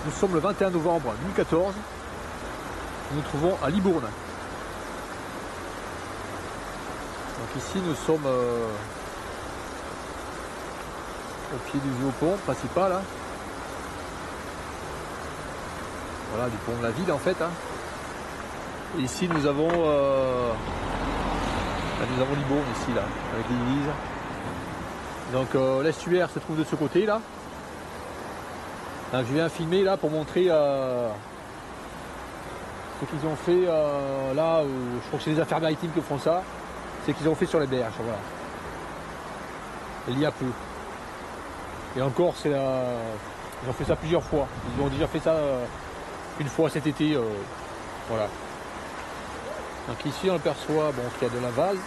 Nous sommes le 21 novembre 2014. Nous nous trouvons à Libourne. Donc ici nous sommes au pied du vieux pont principal. Hein. Voilà, du pont de la ville en fait. Hein. Et ici nous avons Libourne ici là, avec l'église. Donc l'estuaire se trouve de ce côté là. Donc, je viens filmer là pour montrer ce qu'ils ont fait là, je crois que c'est les affaires maritimes qui font ça, c'est qu'ils ont fait sur les berges, voilà. Il y a peu. Et encore, ils ont fait ça plusieurs fois. Ils ont déjà fait ça une fois cet été, voilà. Donc ici on aperçoit bon, qu'il y a de la vase.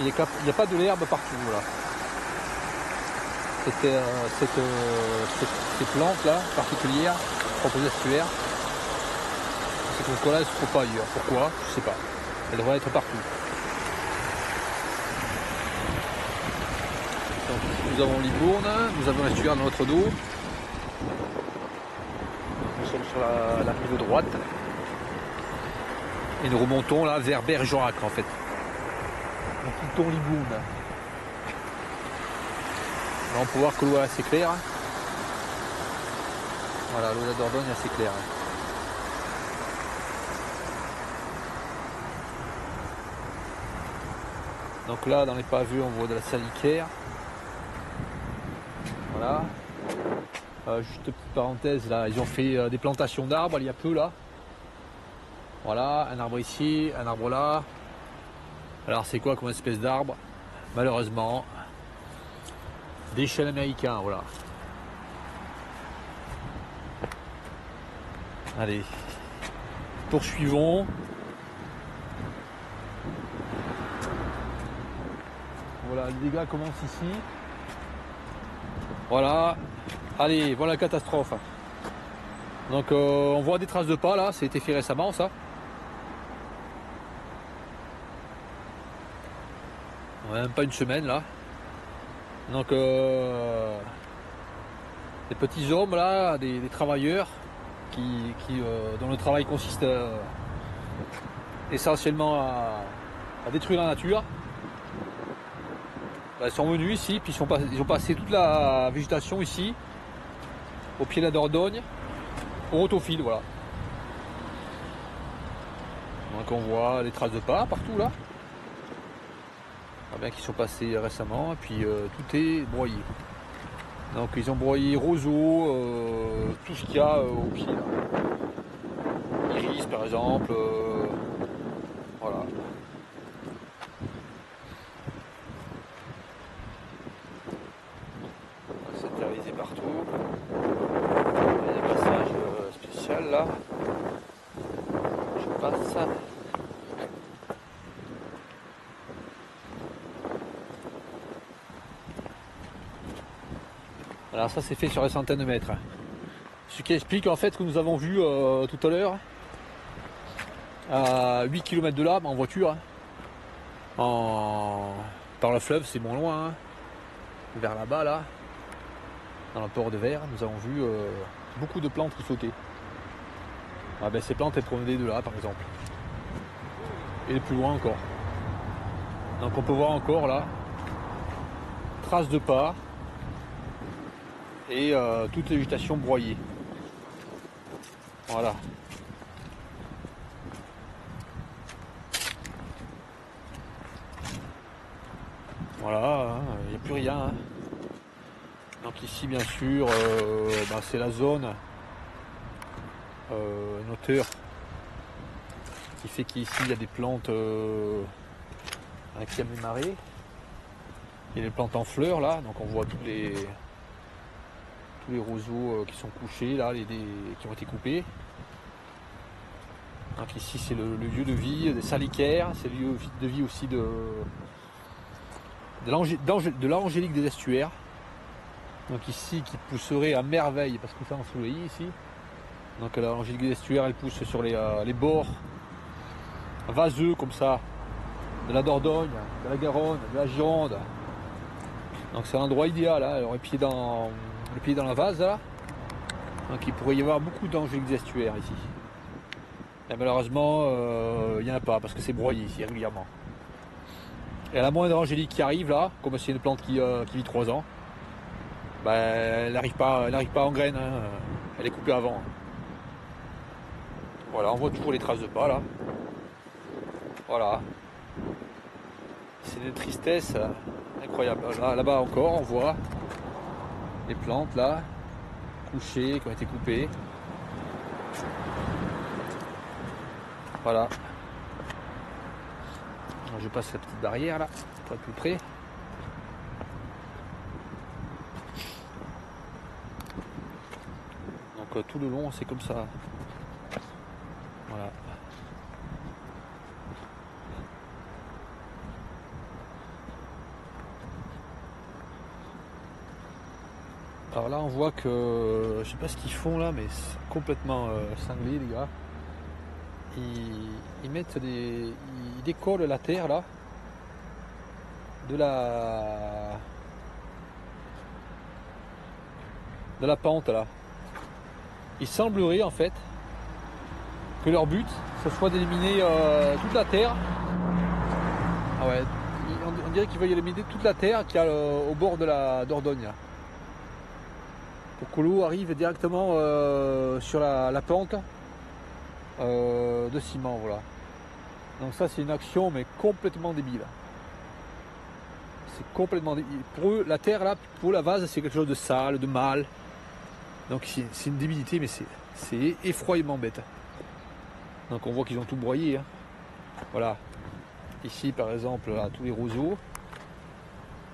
Il n'y a pas de l'herbe partout, voilà. Ces plantes là particulières propres aux estuaires, cette plantes là ne se trouve pas ailleurs. Pourquoi? Je sais pas. Elle devrait être partout. Donc, nous avons Libourne, nous avons l'estuaire dans notre dos. Nous sommes sur la rive droite et nous remontons là vers Bergerac en fait. Nous quittons Libourne. Là, on peut voir que l'eau est assez claire. Voilà, l'eau de la Dordogne est assez claire. Donc là, dans les pavés, on voit de la salicaire. Voilà. Juste petite parenthèse, là, ils ont fait des plantations d'arbres il y a peu là. Voilà, un arbre ici, un arbre là. Alors c'est quoi comme espèce d'arbre? Malheureusement, des chênes américains, voilà. Allez, poursuivons. Voilà, les dégâts commencent ici. Voilà. Allez, voilà la catastrophe. Donc on voit des traces de pas là, ça a été fait récemment ça. Même pas une semaine là. Donc des petits hommes là, des travailleurs dont le travail consiste essentiellement à détruire la nature. Ils sont venus ici, puis ils ont passé toute la végétation ici, au pied de la Dordogne, au rotofil, voilà. Donc on voit les traces de pas partout là. Bien qu'ils sont passés récemment, et puis tout est broyé. Donc ils ont broyé roseau, tout ce qu'il y a au pied là. Iris par exemple, voilà. C'est terrorisé partout. Il y a des passages spéciaux là. Je passe. Alors ça c'est fait sur des centaines de mètres. Ce qui explique en fait que nous avons vu tout à l'heure à 8 km de là en voiture. Par le fleuve, c'est moins loin. Hein. Vers là-bas là, dans le port de Vers, nous avons vu beaucoup de plantes qui flottaient. Ah ben, ces plantes elles provenaient de là par exemple. Et plus loin encore. Donc on peut voir encore là traces de pas. Et toute la végétation broyée. Voilà. Voilà, il n'y a plus rien. Hein. Donc ici bien sûr, c'est la zone une hauteur qui fait qu'ici il y a des plantes qui aiment les marées. Il y a des plantes en fleurs là, donc on voit tous les roseaux qui sont couchés là, qui ont été coupés. Donc ici c'est le lieu de vie des salicaires, c'est le lieu de vie aussi de l'angélique des estuaires. Donc ici qui pousserait à merveille parce que c'est ensoleillé ici. Donc l'angélique des estuaires elle pousse sur les bords vaseux comme ça de la Dordogne, de la Garonne, de la Gironde. Donc c'est un endroit idéal, hein. Alors le pied dans la vase là. Donc il pourrait y avoir beaucoup d'angéliques des estuaires ici. Et malheureusement, il n'y en a pas parce que c'est broyé ici régulièrement. Et à la moindre angélique qui arrive là, comme c'est une plante qui vit 3 ans, bah, elle n'arrive pas en graine, hein. Elle est coupée avant. Voilà, on voit toujours les traces de pas là. Voilà. C'est une tristesse incroyable. Là-bas encore, on voit les plantes là, couchées, qui ont été coupées. Voilà. Je passe la petite barrière là, pour être plus près. Donc tout le long c'est comme ça. Voilà. Alors là on voit que, je sais pas ce qu'ils font là, mais c'est complètement cinglé les gars. Ils mettent ils décollent la terre là de la pente là. Il semblerait en fait que leur but ce soit d'éliminer toute la terre. Ah ouais, on dirait qu'ils veulent éliminer toute la terre qu'il y a au bord de la Dordogne là. Pour que l'eau arrive directement sur la pente de ciment, voilà. Donc ça c'est une action mais complètement débile. C'est complètement débile. Pour eux, la terre là, pour la vase, c'est quelque chose de sale, de mal. Donc c'est une débilité, mais c'est effroyablement bête. Donc on voit qu'ils ont tout broyé, hein. Voilà. Ici par exemple, là, tous les roseaux.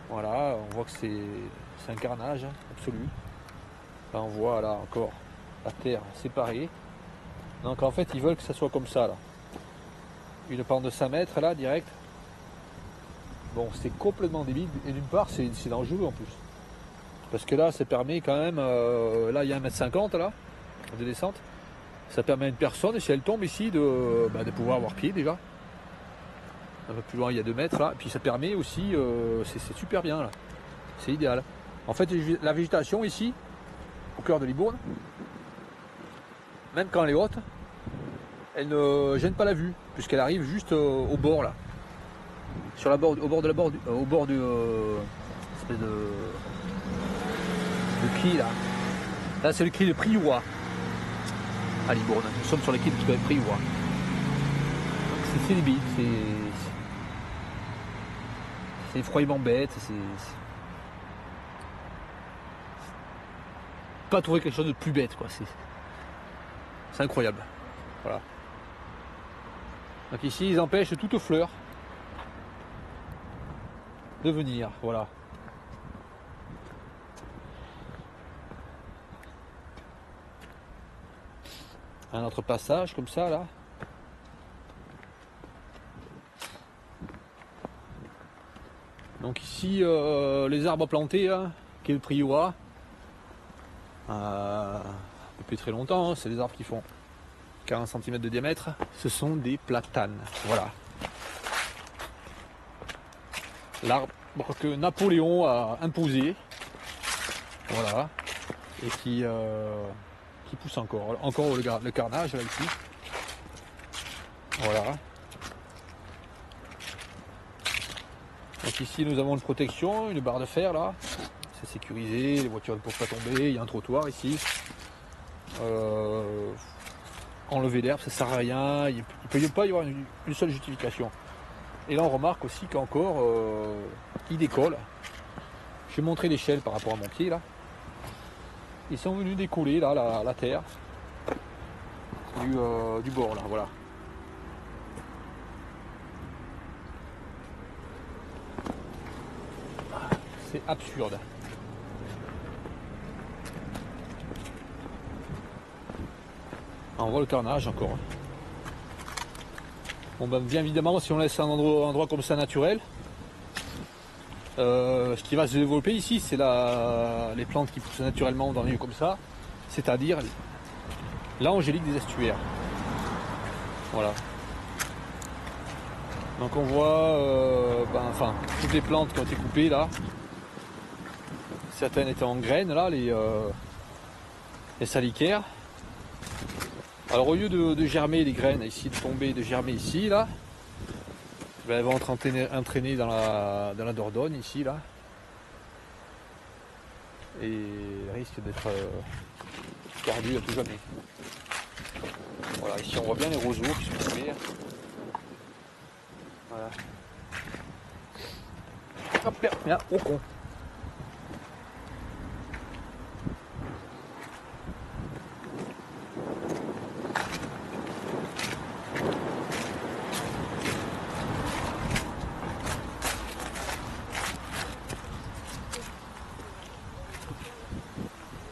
Voilà, on voit que c'est un carnage, hein, absolu. Là on voit là encore la terre séparée. Donc en fait ils veulent que ça soit comme ça là. Une pente de 5 mètres là direct. Bon c'est complètement débile et d'une part c'est dangereux en plus. Parce que là ça permet quand même, là il y a 1,50 m là de descente. Ça permet à une personne, si elle tombe ici, de pouvoir avoir pied déjà. Un peu plus loin il y a 2 mètres là. Et puis ça permet aussi, c'est super bien là. C'est idéal. En fait la végétation ici, au cœur de Libourne, même quand elle est haute, elle ne gêne pas la vue, puisqu'elle arrive juste au bord là. Au bord du espèce de quai là. Là c'est le quai de Priorat à Libourne. Nous sommes sur le quai de Priorat. C'est débile, c'est effroyablement bête, c'est pas trouver quelque chose de plus bête quoi. C'est incroyable. Voilà. Donc ici ils empêchent toute fleur de venir. Voilà. Un autre passage comme ça là. Donc ici les arbres plantés là, qui est le Priorat. Depuis très longtemps, hein, c'est des arbres qui font 40 cm de diamètre, ce sont des platanes. Voilà. L'arbre que Napoléon a imposé. Voilà. Et qui pousse encore. Encore le carnage là ici. Voilà. Donc ici nous avons une protection, une barre de fer là. C'est sécurisé, les voitures ne peuvent pas tomber, il y a un trottoir ici. Enlever l'herbe, ça sert à rien, il ne peut pas y avoir une seule justification. Et là on remarque aussi qu'encore il décolle. Je vais montrer l'échelle par rapport à mon pied là. Ils sont venus décoller là la terre du bord là, voilà. C'est absurde. On voit le carnage encore. Bon ben bien évidemment si on laisse un endroit comme ça naturel, ce qui va se développer ici c'est les plantes qui poussent naturellement dans les lieux comme ça, c'est-à-dire l'angélique des estuaires. Voilà. Donc on voit toutes les plantes qui ont été coupées là. Certaines étaient en graines là, les les salicaires. Alors au lieu de germer les graines ici, de tomber, de germer ici, là, ben, elles vont être entraînées dans la Dordogne ici, là. Et risquent d'être perdues à tout jamais. Voilà, ici on voit bien les roseaux qui sont tombés. Voilà. Hop là, viens, au con.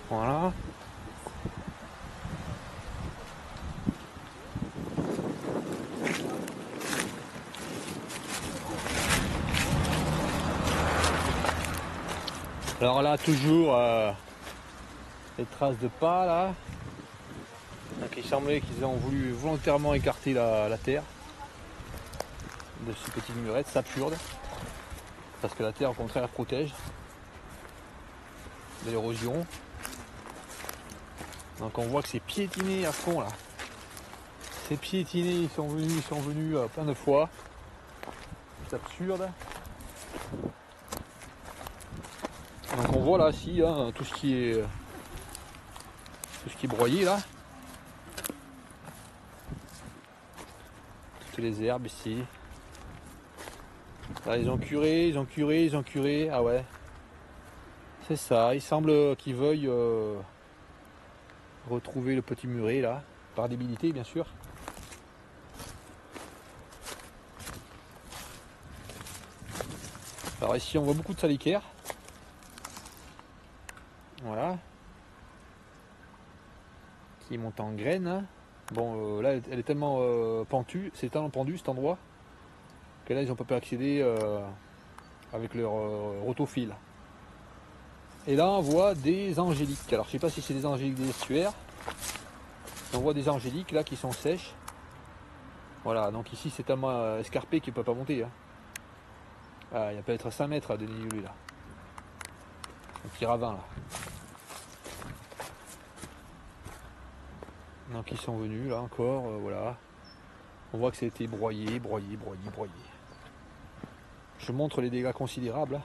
Voilà. Alors là, toujours les traces de pas là. Donc, il semblait qu'ils ont voulu volontairement écarter la terre de ces petites murettes, c'est absurde. Parce que la terre au contraire protège de l'érosion. Donc on voit que c'est piétiné à fond là. C'est piétiné, ils sont venus plein de fois. C'est absurde. Donc on voit là si hein, tout ce qui est broyé là. Toutes les herbes ici. Là, ils ont curé. Ah ouais. C'est ça. Il semble qu'ils veuillent retrouver le petit muret là. Par débilité bien sûr. Alors ici on voit beaucoup de salicaires. Voilà. Qui monte en graines. Bon là elle est tellement pentue, c'est tellement pendu cet endroit. Que là ils n'ont pas pu accéder avec leur rotophile. Et là on voit des angéliques. Alors je sais pas si c'est des angéliques des estuaires. On voit des angéliques là qui sont sèches. Voilà, donc ici c'est tellement escarpé qu'il ne peut pas monter. Hein. Ah, il y a peut-être 5 mètres de dénivelé là. Un petit ravin là. Donc ils sont venus là encore, voilà. On voit que ça a été broyé. Je montre les dégâts considérables. Là.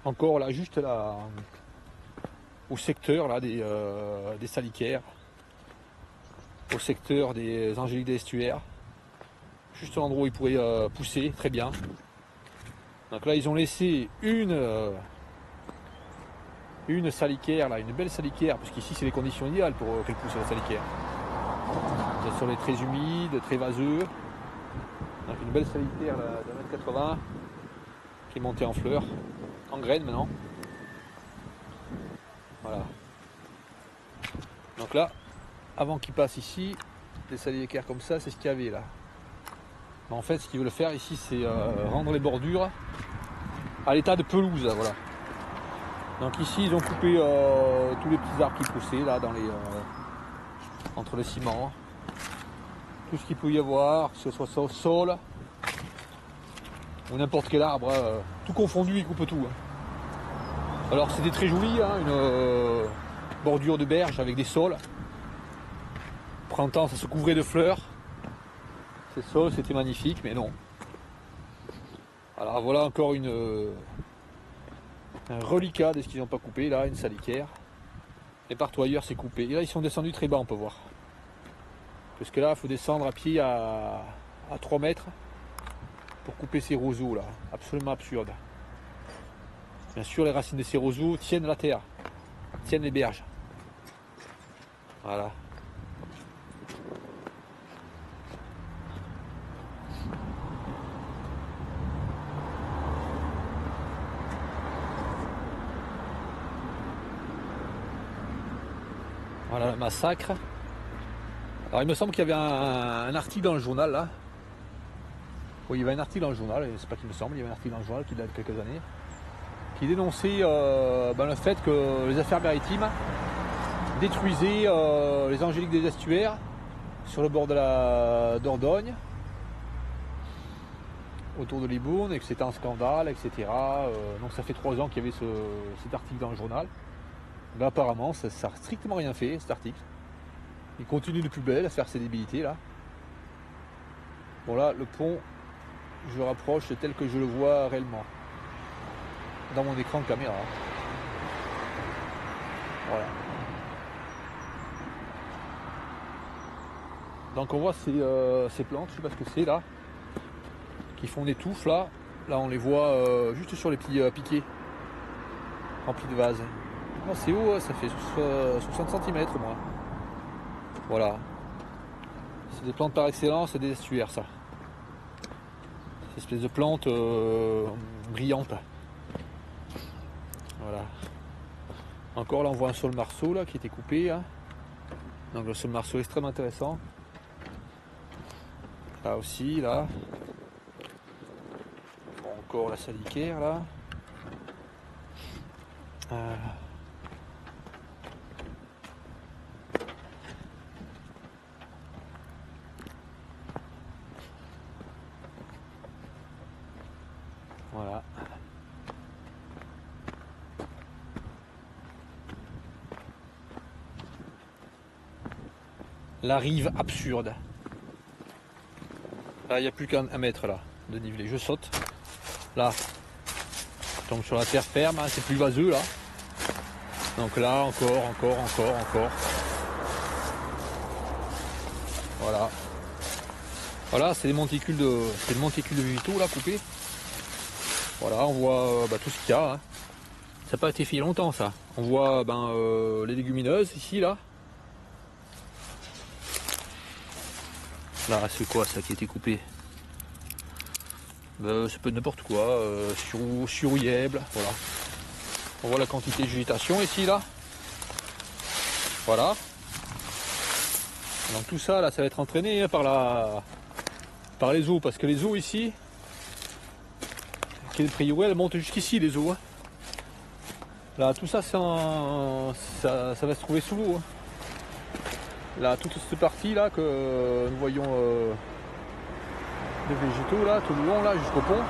Encore là, juste là, au secteur là, des salicaires, au secteur des angéliques des estuaires. Juste l'endroit où ils pourraient pousser, très bien. Donc là, ils ont laissé une salicaire, là, une belle salicaire, parce qu'ici c'est les conditions idéales pour qu'elle pousse la salicaire. Ce sont les très humides, très vaseux. Donc une belle salicaire de 1,80 m qui est montée en fleurs, en graines maintenant. Voilà. Donc là, avant qu'ils passent ici, des salicaires comme ça, c'est ce qu'il y avait là. En fait, ce qu'ils veulent faire ici, c'est rendre les bordures à l'état de pelouse, voilà. Donc ici, ils ont coupé tous les petits arbres qui poussaient là, entre les ciments. Tout ce qu'il peut y avoir, que ce soit au sol ou n'importe quel arbre, tout confondu, ils coupent tout. Hein. Alors c'était très joli, hein, une bordure de berge avec des saules. Au printemps, ça se couvrait de fleurs. Ces saules, c'était magnifique, mais non. Alors voilà encore un reliquat de ce qu'ils n'ont pas coupé, là, une salicaire. Et partout ailleurs, c'est coupé. Et là, ils sont descendus très bas, on peut voir. Parce que là, il faut descendre à pied à 3 mètres pour couper ces roseaux, là. Absolument absurde. Bien sûr, les racines de ces roseaux tiennent la terre, tiennent les berges. Voilà. Voilà le massacre. Alors il me semble qu'il y avait un article dans le journal là. Oui, il y avait un article dans le journal, c'est pas qu'il me semble, il y avait un article dans le journal qui date de quelques années, qui dénonçait le fait que les affaires maritimes détruisaient les angéliques des estuaires sur le bord de la Dordogne, autour de Libourne, et que c'était un scandale, etc. Donc ça fait 3 ans qu'il y avait cet article dans le journal. Ben, apparemment, ça n'a strictement rien fait, cet article. Il continue de plus belle à faire ses débilités là. Bon là, le pont, je le rapproche tel que je le vois réellement. Dans mon écran de caméra. Voilà. Donc on voit ces plantes, je sais pas ce que c'est là, qui font des touffes là. Là on les voit juste sur les petits piquets remplis de vases. Oh, c'est haut, ça fait 60 cm au moins. Voilà. C'est des plantes par excellence, c'est des estuaires ça. Cette espèce de plantes brillantes. Voilà. Encore là on voit un saule marceau là qui était coupé. Hein. Donc le saule marceau est extrêmement intéressant. Là aussi, là. Bon, encore la salicaire là. Voilà. La rive absurde. Là, il n'y a plus qu'un mètre là de dénivelé. Je saute. Là, je tombe sur la terre ferme. Hein, c'est plus vaseux là. Donc là, encore. Voilà. Voilà, c'est des monticules de végétaux là coupés. Voilà, on voit tout ce qu'il y a. Hein. Ça n'a pas été fait longtemps ça. On voit les légumineuses ici là. Là, c'est quoi ça qui a été coupé? Ça peut être n'importe quoi, surouyèble, voilà. On voit la quantité de végétation ici, là. Voilà. Donc tout ça, là, ça va être entraîné hein, par les eaux, parce que les eaux ici, qui est le Prioret, elles montent jusqu'ici, les eaux. Hein. Là, tout ça, ça va se trouver sous l'eau. Hein. Là, toute cette partie là que nous voyons des végétaux là, tout le long là jusqu'au pont.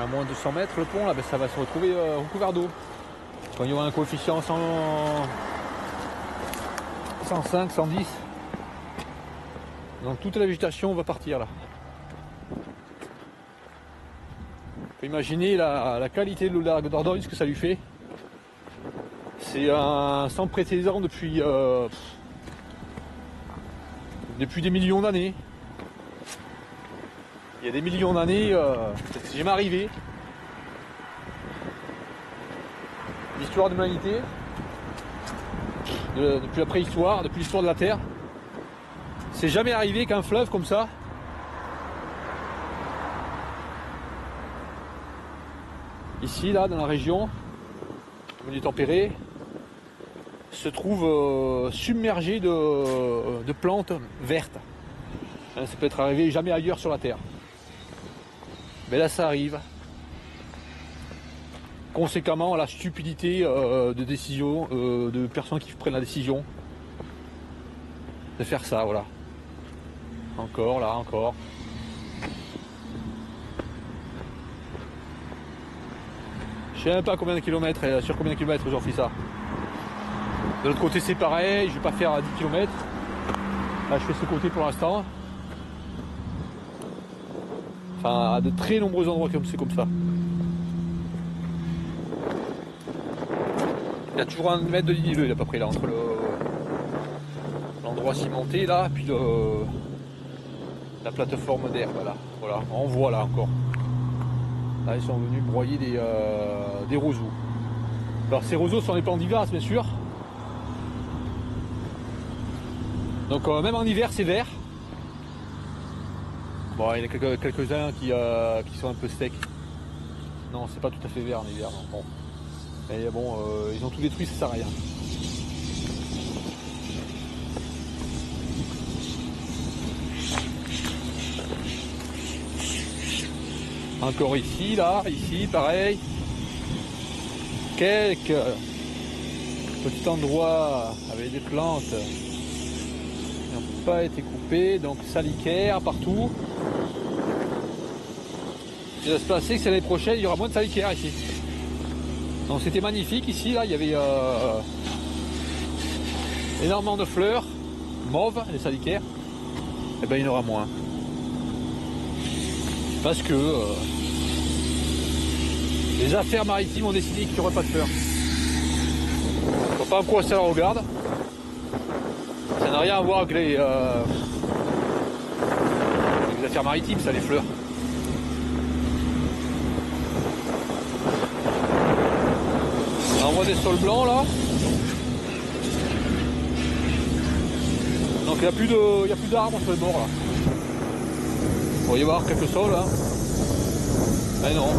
À moins de 100 mètres le pont là, ça va se retrouver recouvert d'eau. Quand il y aura un coefficient 105, 110. Donc toute la végétation va partir là. On peut imaginer la qualité de l'eau de la Dordogne, ce que ça lui fait. C'est un sans précédent depuis des millions d'années. Il y a des millions d'années, c'est jamais arrivé. L'histoire de l'humanité, depuis la préhistoire, depuis l'histoire de la Terre, c'est jamais arrivé qu'un fleuve comme ça, ici, là, dans la région, au milieu tempéré, se trouve submergé de plantes vertes. Ça peut être arrivé jamais ailleurs sur la Terre. Mais là ça arrive. Conséquemment, la stupidité de décision, de personnes qui prennent la décision de faire ça, voilà. Encore, là, encore. Je sais même pas combien de kilomètres, sur combien de kilomètres j'en fais ça. De l'autre côté c'est pareil, je vais pas faire à 10 km. Là je fais ce côté pour l'instant. Enfin à de très nombreux endroits comme c'est comme ça. Il y a toujours un mètre de dénivelé à peu près là entre l'endroit cimenté là puis la plateforme d'herbe là. Voilà, on voit là encore. Là ils sont venus broyer des roseaux. Alors ces roseaux sont des plantes vivaces bien sûr. Donc même en hiver c'est vert. Bon il y en a quelques-uns qui sont un peu secs. Non c'est pas tout à fait vert en hiver non. Bon. Mais bon ils ont tout détruit, ça sert à rien. Encore ici, là, ici pareil. Quelques petits endroits avec des plantes pas été coupé, donc salicaire partout. Ce qui va se passer, que c'est l'année prochaine, il y aura moins de salicaire ici. Donc c'était magnifique ici, là, il y avait énormément de fleurs, mauves, les salicaires. Et ben il y en aura moins. Parce que les affaires maritimes ont décidé qu'il n'y aurait pas de fleurs. Je ne vois pas en quoi ça leur regarde. Ça n'a rien à voir avec les affaires maritimes, ça, les fleurs. On voit des sols blancs là. Donc il n'y a plus d'arbres sur le bord là. Il pourrait y avoir quelques sols là. Mais non. Ouais,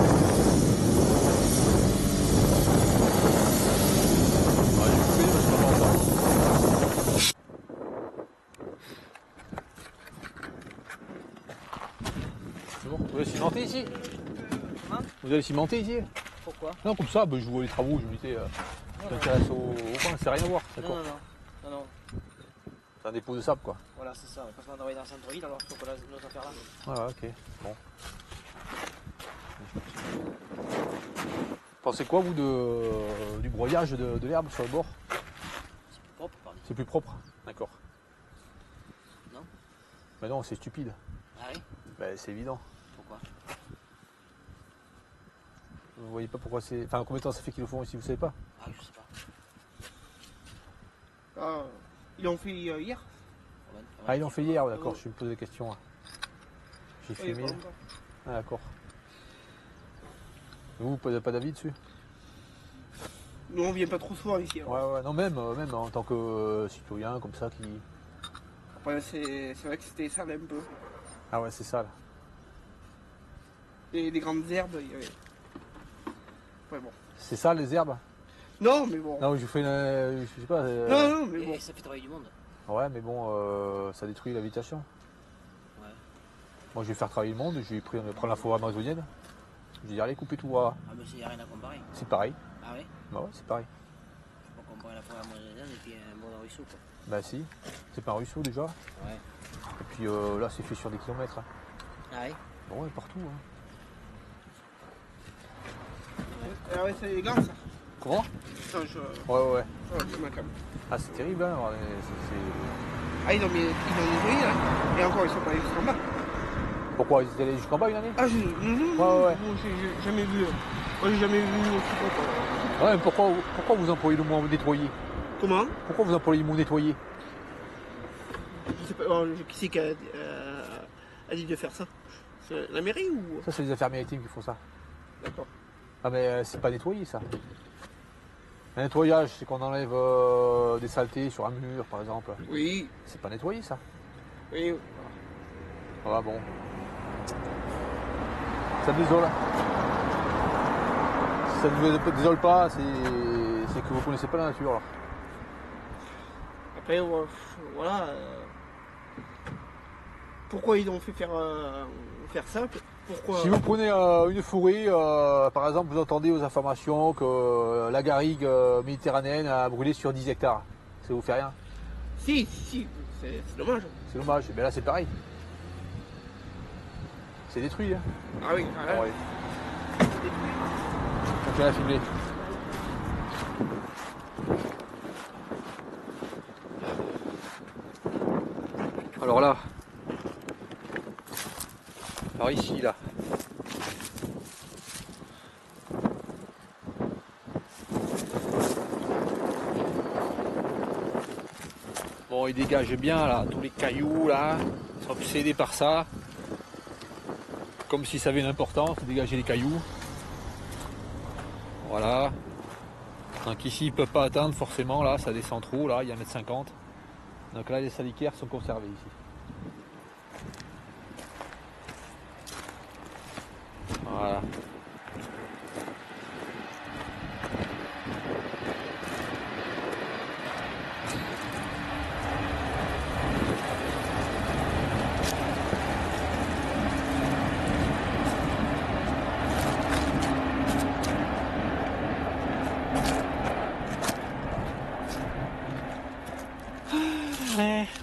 j'ai coupé parce que ça pas longtemps. C'est bon, vous allez cimenter ici? Hein? Vous allez cimenter ici? Pourquoi? Non, comme ça, je vois les travaux, je me disais, je m'intéresse au point, c'est rien à voir. Non. C'est un dépôt de sable quoi. Voilà, c'est ça. Parce qu'on travaille dans le centre-ville, alors il faut qu'on a nos affaires là. Ah ouais, ok, bon. Pensez quoi vous du broyage de l'herbe sur le bord? C'est propre, pardon. C'est plus propre? D'accord. Non? Mais non, c'est stupide. Ah oui? Ben, c'est évident. Pourquoi? Vous voyez pas pourquoi c'est... Enfin, combien de temps ça fait qu'ils le font ici, vous savez pas? Ah, je sais pas. Ils l'ont fait hier. Ah, ils l'ont fait hier, d'accord, je me posais des questions. Là. J'ai Oui, filmé. Ah, d'accord. Vous, pas d'avis dessus? Nous, on vient pas trop souvent ici. Alors. Ouais, non, même en tant que citoyen, comme ça, qui... Après, c'est vrai que c'était sale un peu. Ah ouais, c'est ça, là. Des grandes herbes, il y avait... Ouais, bon. C'est ça, les herbes? Non, mais bon. Non, je fais une... Je sais pas... Non, mais bon. Et ça fait travailler du monde. Ouais, mais bon, ça détruit l'habitation. Ouais. Moi, je vais faire travailler le monde, je vais prendre la forêt amazonienne. Je vais dire, allez, couper tout, voilà. Ah, mais il n'y a rien à comparer. C'est pareil. Ah oui? Bah ouais, c'est pareil. Je peux pas comparer la forêt amazonienne et puis un bon ruisseau, quoi. Bah si, c'est pas un ruisseau déjà. Ouais. Et puis là, c'est fait sur des kilomètres. Hein. Ah oui? Bon, ouais, partout. Hein. Ah ouais, c'est élégant, ça. Comment? Ça, Ouais. c'est ma cam. Ah, c'est terrible, hein. Ah, ils ont nettoyé, là. Et encore, ils sont pas allés jusqu'en bas. Pourquoi? Ils étaient allés jusqu'en bas une année? Ah, non, Ouais. bon, j'ai jamais vu. Moi, j'ai jamais vu aussi propre. Ouais, mais pourquoi vous employez le mot nettoyer? Comment? Pourquoi vous employez le mot nettoyer? Je sais pas, qui c'est qui a dit de faire ça? C'est la mairie ou? Ça, c'est les affaires maritimes qui font ça. D'accord. Ah, mais c'est pas nettoyer, ça. Un nettoyage, c'est qu'on enlève des saletés sur un mur, par exemple. Oui. C'est pas nettoyer, ça. Oui. Ah bon. Ça me désole. Si ça ne vous désole pas, c'est que vous connaissez pas la nature. Là. Après, voilà. Pourquoi ils ont fait faire ça? Pourquoi? Si vous prenez une forêt, par exemple, vous entendez aux informations que la garrigue méditerranéenne a brûlé sur 10 hectares. Ça vous fait rien? Si, c'est dommage. C'est dommage. Mais là, c'est pareil. C'est détruit. Hein. Ah oui, voilà. Ouais. Donc, j'ai filmé. Alors là. Alors ici, là. Bon, il dégage bien là, tous les cailloux là, ils sont obsédés par ça. Comme si ça avait une importance, dégager les cailloux. Voilà. Donc ici, il ne peut pas atteindre forcément, là, ça descend trop, là, il y a 1,50 m. Donc là, les salicaires sont conservés ici. Voilà.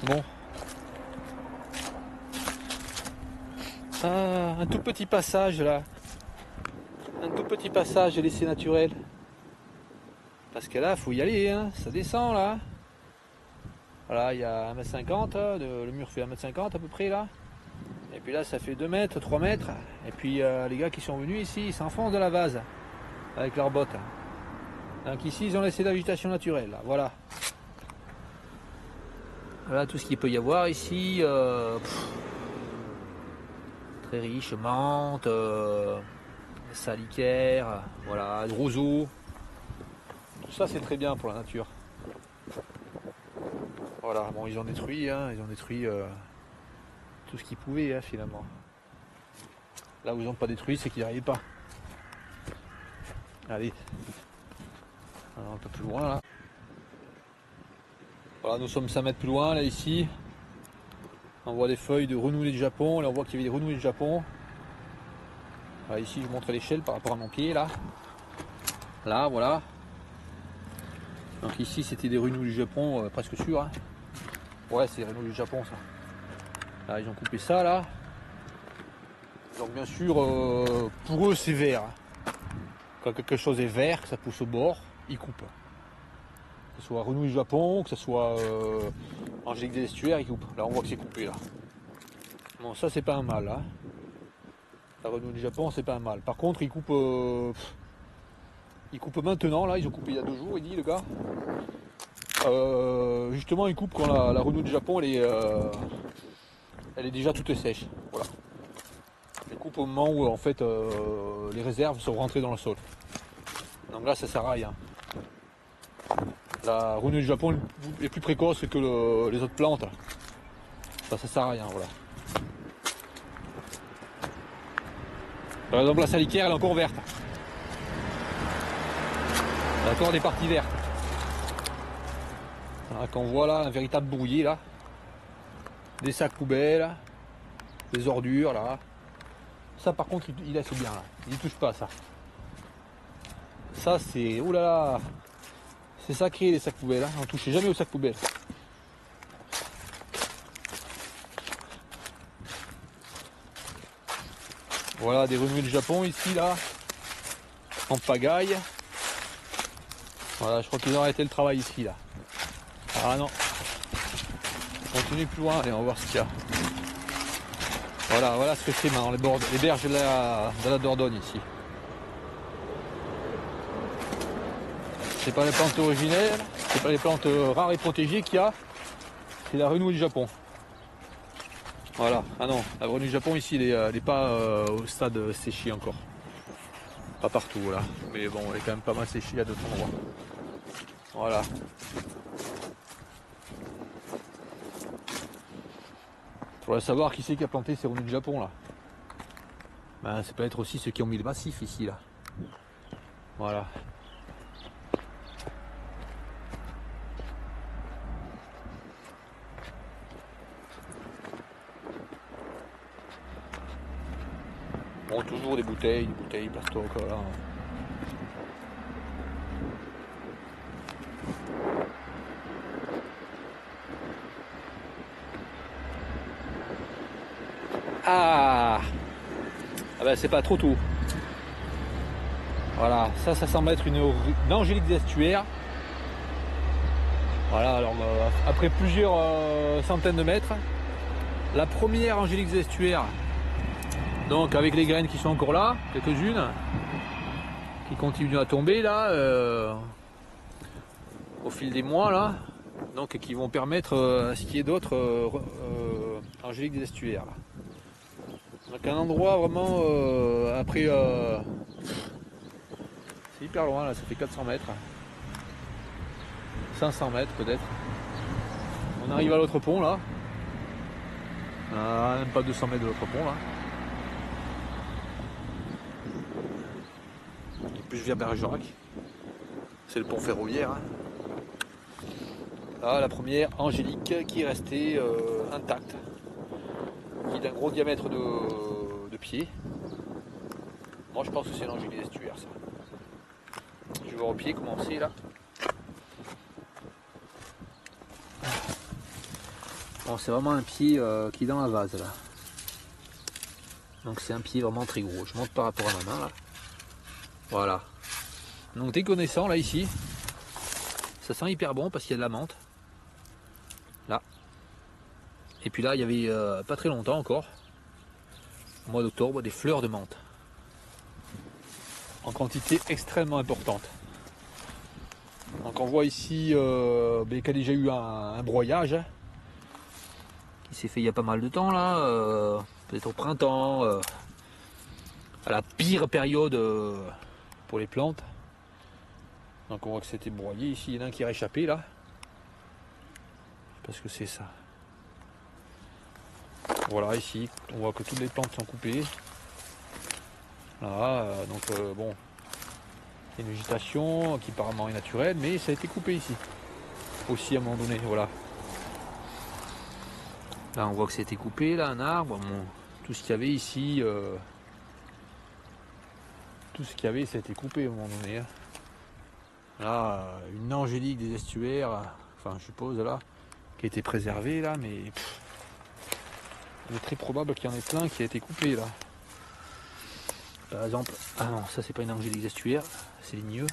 Bon. Ah, un tout petit passage là. Un tout petit passage laissé naturel. Parce que là, il faut y aller, hein. Ça descend là. Voilà, il y a 1,50 m, le mur fait 1,50 m à peu près là. Et puis là, ça fait 2 mètres, 3 mètres. Et puis les gars qui sont venus ici, ils s'enfoncent dans la vase avec leurs bottes. Donc ici, ils ont laissé la végétation naturelle, là. Voilà. Voilà tout ce qu'il peut y avoir ici. Très riche, menthe, salicaire, voilà, roseau. Tout ça, c'est très bien pour la nature. Voilà, bon, ils ont détruit, hein, ils ont détruit tout ce qu'ils pouvaient, hein, finalement. Là où ils n'ont pas détruit, c'est qu'ils n'y arrivaient pas. Allez, alors, un peu plus loin là. Voilà, nous sommes 5 mètres plus loin, là, ici. On voit des feuilles de renouvelé du Japon. Là, on voit qu'il y avait des renouvelés du Japon. Voilà, ici, je vous montre l'échelle par rapport à mon pied, là. Là, voilà. Donc ici, c'était des renouvelés du Japon, presque sûr. Hein. Ouais, c'est des renouvelés du Japon, ça. Là, ils ont coupé ça, là. Donc, bien sûr, pour eux, c'est vert. Quand quelque chose est vert, que ça pousse au bord, ils coupent. Que ce soit renouvelé du Japon, que ce soit Angélique des Estuaires, ils coupent. Là, on voit que c'est coupé, là. Bon, ça, c'est pas un mal, hein. La renouvelé du Japon, c'est pas un mal. Par contre, ils coupent maintenant, là. Ils ont coupé il y a 2 jours, il dit, le gars. Justement, ils coupent quand la renouvelé du Japon, elle est déjà toute sèche. Voilà. Ils coupent au moment où, en fait, les réserves sont rentrées dans le sol. Donc là, ça sert à rien. La renouvelé du Japon est plus précoce que les autres plantes. Ça sert à rien, voilà. Par exemple, la salicaire, elle est encore verte. Elle a encore des parties vertes. Là, quand on voit là un véritable brouillé là, des sacs poubelles, des ordures là. Ça par contre il laisse bien là, il touche pas ça. Ça c'est, oh là là, c'est sacré les sacs poubelles, hein. On touchait jamais aux sacs poubelles. Voilà des renouvelés du Japon ici là, en pagaille. Voilà, je crois qu'ils ont arrêté le travail ici là. Ah non. On continue plus loin, allez on va voir ce qu'il y a. Voilà, voilà ce que c'est maintenant, les berges de la Dordogne ici. C'est pas les plantes originelles, c'est pas les plantes rares et protégées qu'il y a, c'est la renouvelée du Japon. Voilà, ah non, la renouvelée du Japon ici, elle n'est pas au stade séché encore. Pas partout là, mais bon, elle est quand même pas mal séchée à d'autres endroits. Voilà. Faudrait savoir qui c'est qui a planté ces renouvelés du Japon là. Ben, c'est peut-être aussi ceux qui ont mis le massif ici là. Voilà. Bon, toujours des bouteilles plastoc, voilà. Ah ben c'est pas trop tôt. Voilà, ça semble être une Angélique des Estuaires. Voilà, alors après plusieurs centaines de mètres, la première Angélique des Estuaires, donc avec les graines qui sont encore là, quelques-unes, qui continuent à tomber là, au fil des mois là, donc qui vont permettre à ce qu'il y ait d'autres Angélique des Estuaires. Là. Donc un endroit vraiment après c'est hyper loin là, ça fait 400 mètres, 500 mètres peut-être. On arrive à l'autre pont là, même pas 200 mètres de l'autre pont là. Et puis je viens Bergerac, c'est le pont ferroviaire. Hein. Là la première Angélique qui est restée intacte, qui est d'un gros diamètre de pied. Moi je pense que c'est l'Angélique des Estuaires ça. Je vais voir au pied comment c'est là. Bon, c'est vraiment un pied qui est dans la vase là. Donc c'est un pied vraiment très gros. Je monte par rapport à ma main là. Voilà. Donc déconnaissant là ici. Ça sent hyper bon parce qu'il y a de la menthe. Là. Et puis là, il y avait pas très longtemps encore, au mois d'octobre, des fleurs de menthe. En quantité extrêmement importante. Donc on voit ici qu'il y a déjà eu un broyage hein, qui s'est fait il y a pas mal de temps là, peut-être au printemps, à la pire période pour les plantes. Donc on voit que c'était broyé ici, il y en a un qui est réchappé là. Parce que c'est ça. Voilà, ici, on voit que toutes les plantes sont coupées. Là, donc bon, il y a une végétation qui apparemment est naturelle, mais ça a été coupé ici. Aussi à un moment donné, voilà. Là, on voit que c'était coupé, là, un arbre. Bon, tout ce qu'il y avait ici, tout ce qu'il y avait, ça a été coupé à un moment donné. Hein. Là, une angélique des estuaires, enfin, je suppose, là, qui a été préservée, là, mais il est très probable qu'il y en ait plein qui a été coupé, là. Par exemple, ah non, ça c'est pas une angélique des estuaires, c'est ligneux.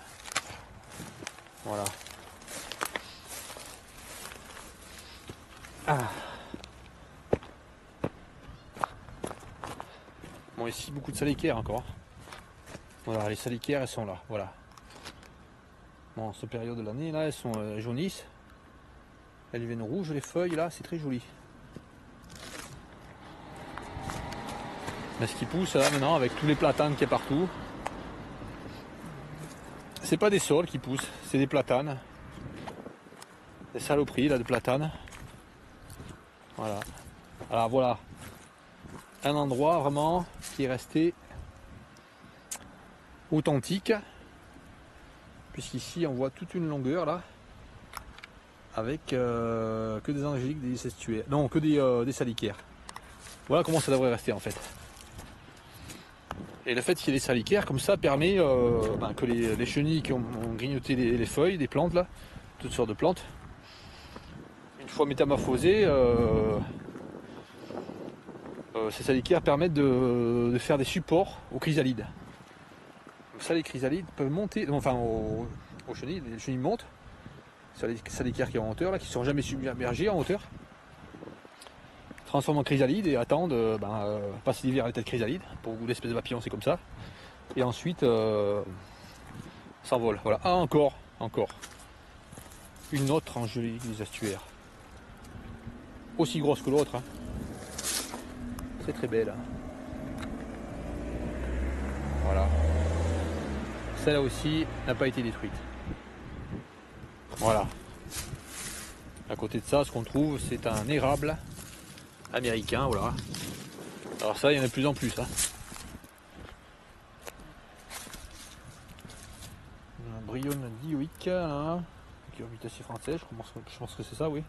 Voilà. Ah. Bon, ici beaucoup de salicaires encore. Voilà, les salicaires elles sont là, voilà. Bon, cette période de l'année là, elles sont jaunissent. Elles deviennent rouges les feuilles là, c'est très joli. Mais ce qui pousse là maintenant avec tous les platanes qu'il y a partout, c'est pas des saules qui poussent, c'est des platanes. Des saloperies là de platanes. Voilà. Alors voilà. Un endroit vraiment qui est resté authentique. Puisqu'ici on voit toute une longueur là. Avec que des angéliques, des estuaires. Non, que des salicaires. Voilà comment ça devrait rester en fait. Et le fait qu'il y ait des salicaires comme ça permet que les chenilles qui ont grignoté les feuilles des plantes là, toutes sortes de plantes, une fois métamorphosées, ces salicaires permettent de faire des supports aux chrysalides. Donc ça, les chrysalides peuvent monter, enfin aux chenilles, les chenilles montent, sur les salicaires qui sont en hauteur, là, qui ne sont jamais submergés en hauteur, transforment en chrysalides et attendent passer l'hiver à l'état de chrysalide. Pour beaucoup d'espèces de papillons, c'est comme ça. Et ensuite, s'envolent. Voilà. Ah, encore. Une autre angélique des estuaires. Aussi grosse que l'autre. Hein. Très très belle. Voilà. Celle-là aussi n'a pas été détruite. Voilà. À côté de ça, ce qu'on trouve, c'est un érable américain, voilà. Alors ça, il y en a de plus en plus. Hein. Un Bryone dioïque, hein, qui est habitation française, je pense que c'est ça, oui.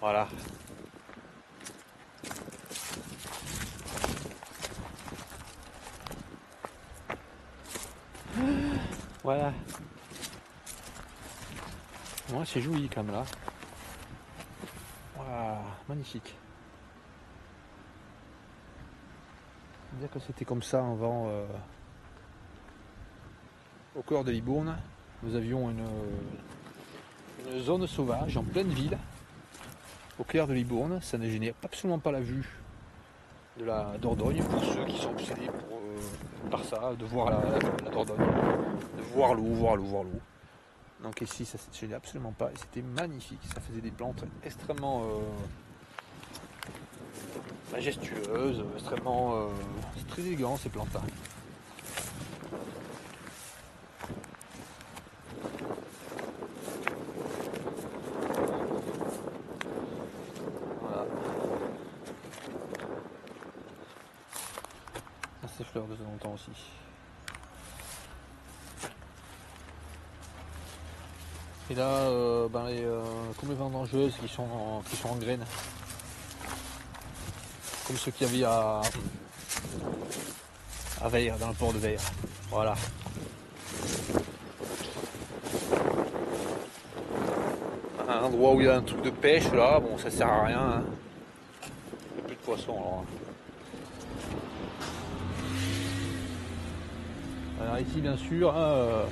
Voilà. Voilà. Ouais, c'est joli comme là. Voilà, magnifique. Dire que c'était comme ça avant au cœur de Libourne. Nous avions une zone sauvage en pleine ville, au clair de Libourne. Ça ne gênait absolument pas la vue de la Dordogne pour ceux qui sont obsédés par ça, de voir la Dordogne, de voir l'eau. Donc ici ça ne gênait absolument pas et c'était magnifique, ça faisait des plantes extrêmement majestueuses, extrêmement c'est très élégant ces plantes là. Voilà. Ces fleurs de temps en temps aussi. Et là, comme les vendangeuses qui sont en graines, comme ceux qu'il y avait à Vayres, dans le port de Vayres. Voilà. Un endroit où il y a un truc de pêche là, bon ça sert à rien. Hein. Il n'y a plus de poissons alors. Alors ici bien sûr, hein,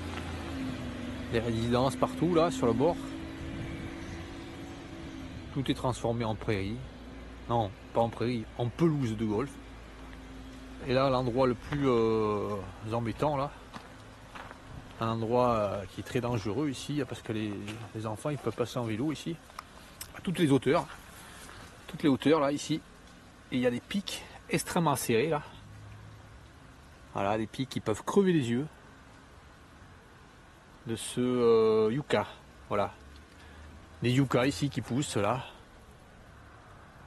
les résidences partout là sur le bord. Tout est transformé en prairie. Non, pas en prairie, en pelouse de golf. Et là, l'endroit le plus embêtant là, un endroit qui est très dangereux ici, parce que les enfants ils peuvent passer en vélo ici, à toutes les hauteurs là ici. Et il y a des pics extrêmement serrés là. Voilà, des pics qui peuvent crever les yeux de ce yucca. Voilà. Les yuccas ici qui poussent là.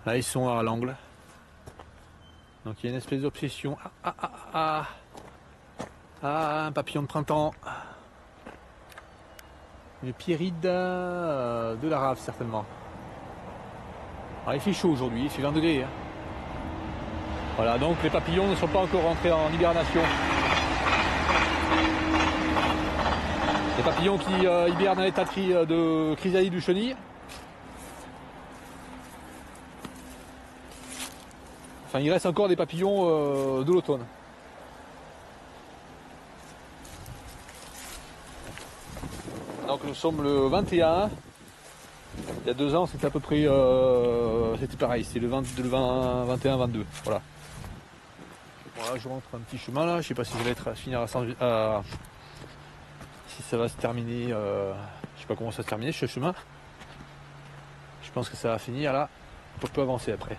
Là ils sont à l'angle. Donc il y a une espèce d'obsession. Un papillon de printemps. Une pierride de la rave certainement. Alors il fait chaud aujourd'hui, il fait 20 degrés. Hein. Voilà, donc les papillons ne sont pas encore rentrés en hibernation. Les papillons qui hibernent à l'état de chrysalide du chenille. Enfin, il reste encore des papillons de l'automne. Donc nous sommes le 21. Il y a 2 ans, c'était à peu près, c'était pareil, c'est le 21-22. Voilà. Voilà, je rentre un petit chemin là. Je sais pas si ça va si ça va se terminer. Je sais pas comment ça va se terminer ce chemin. Je pense que ça va finir là. On peut avancer après.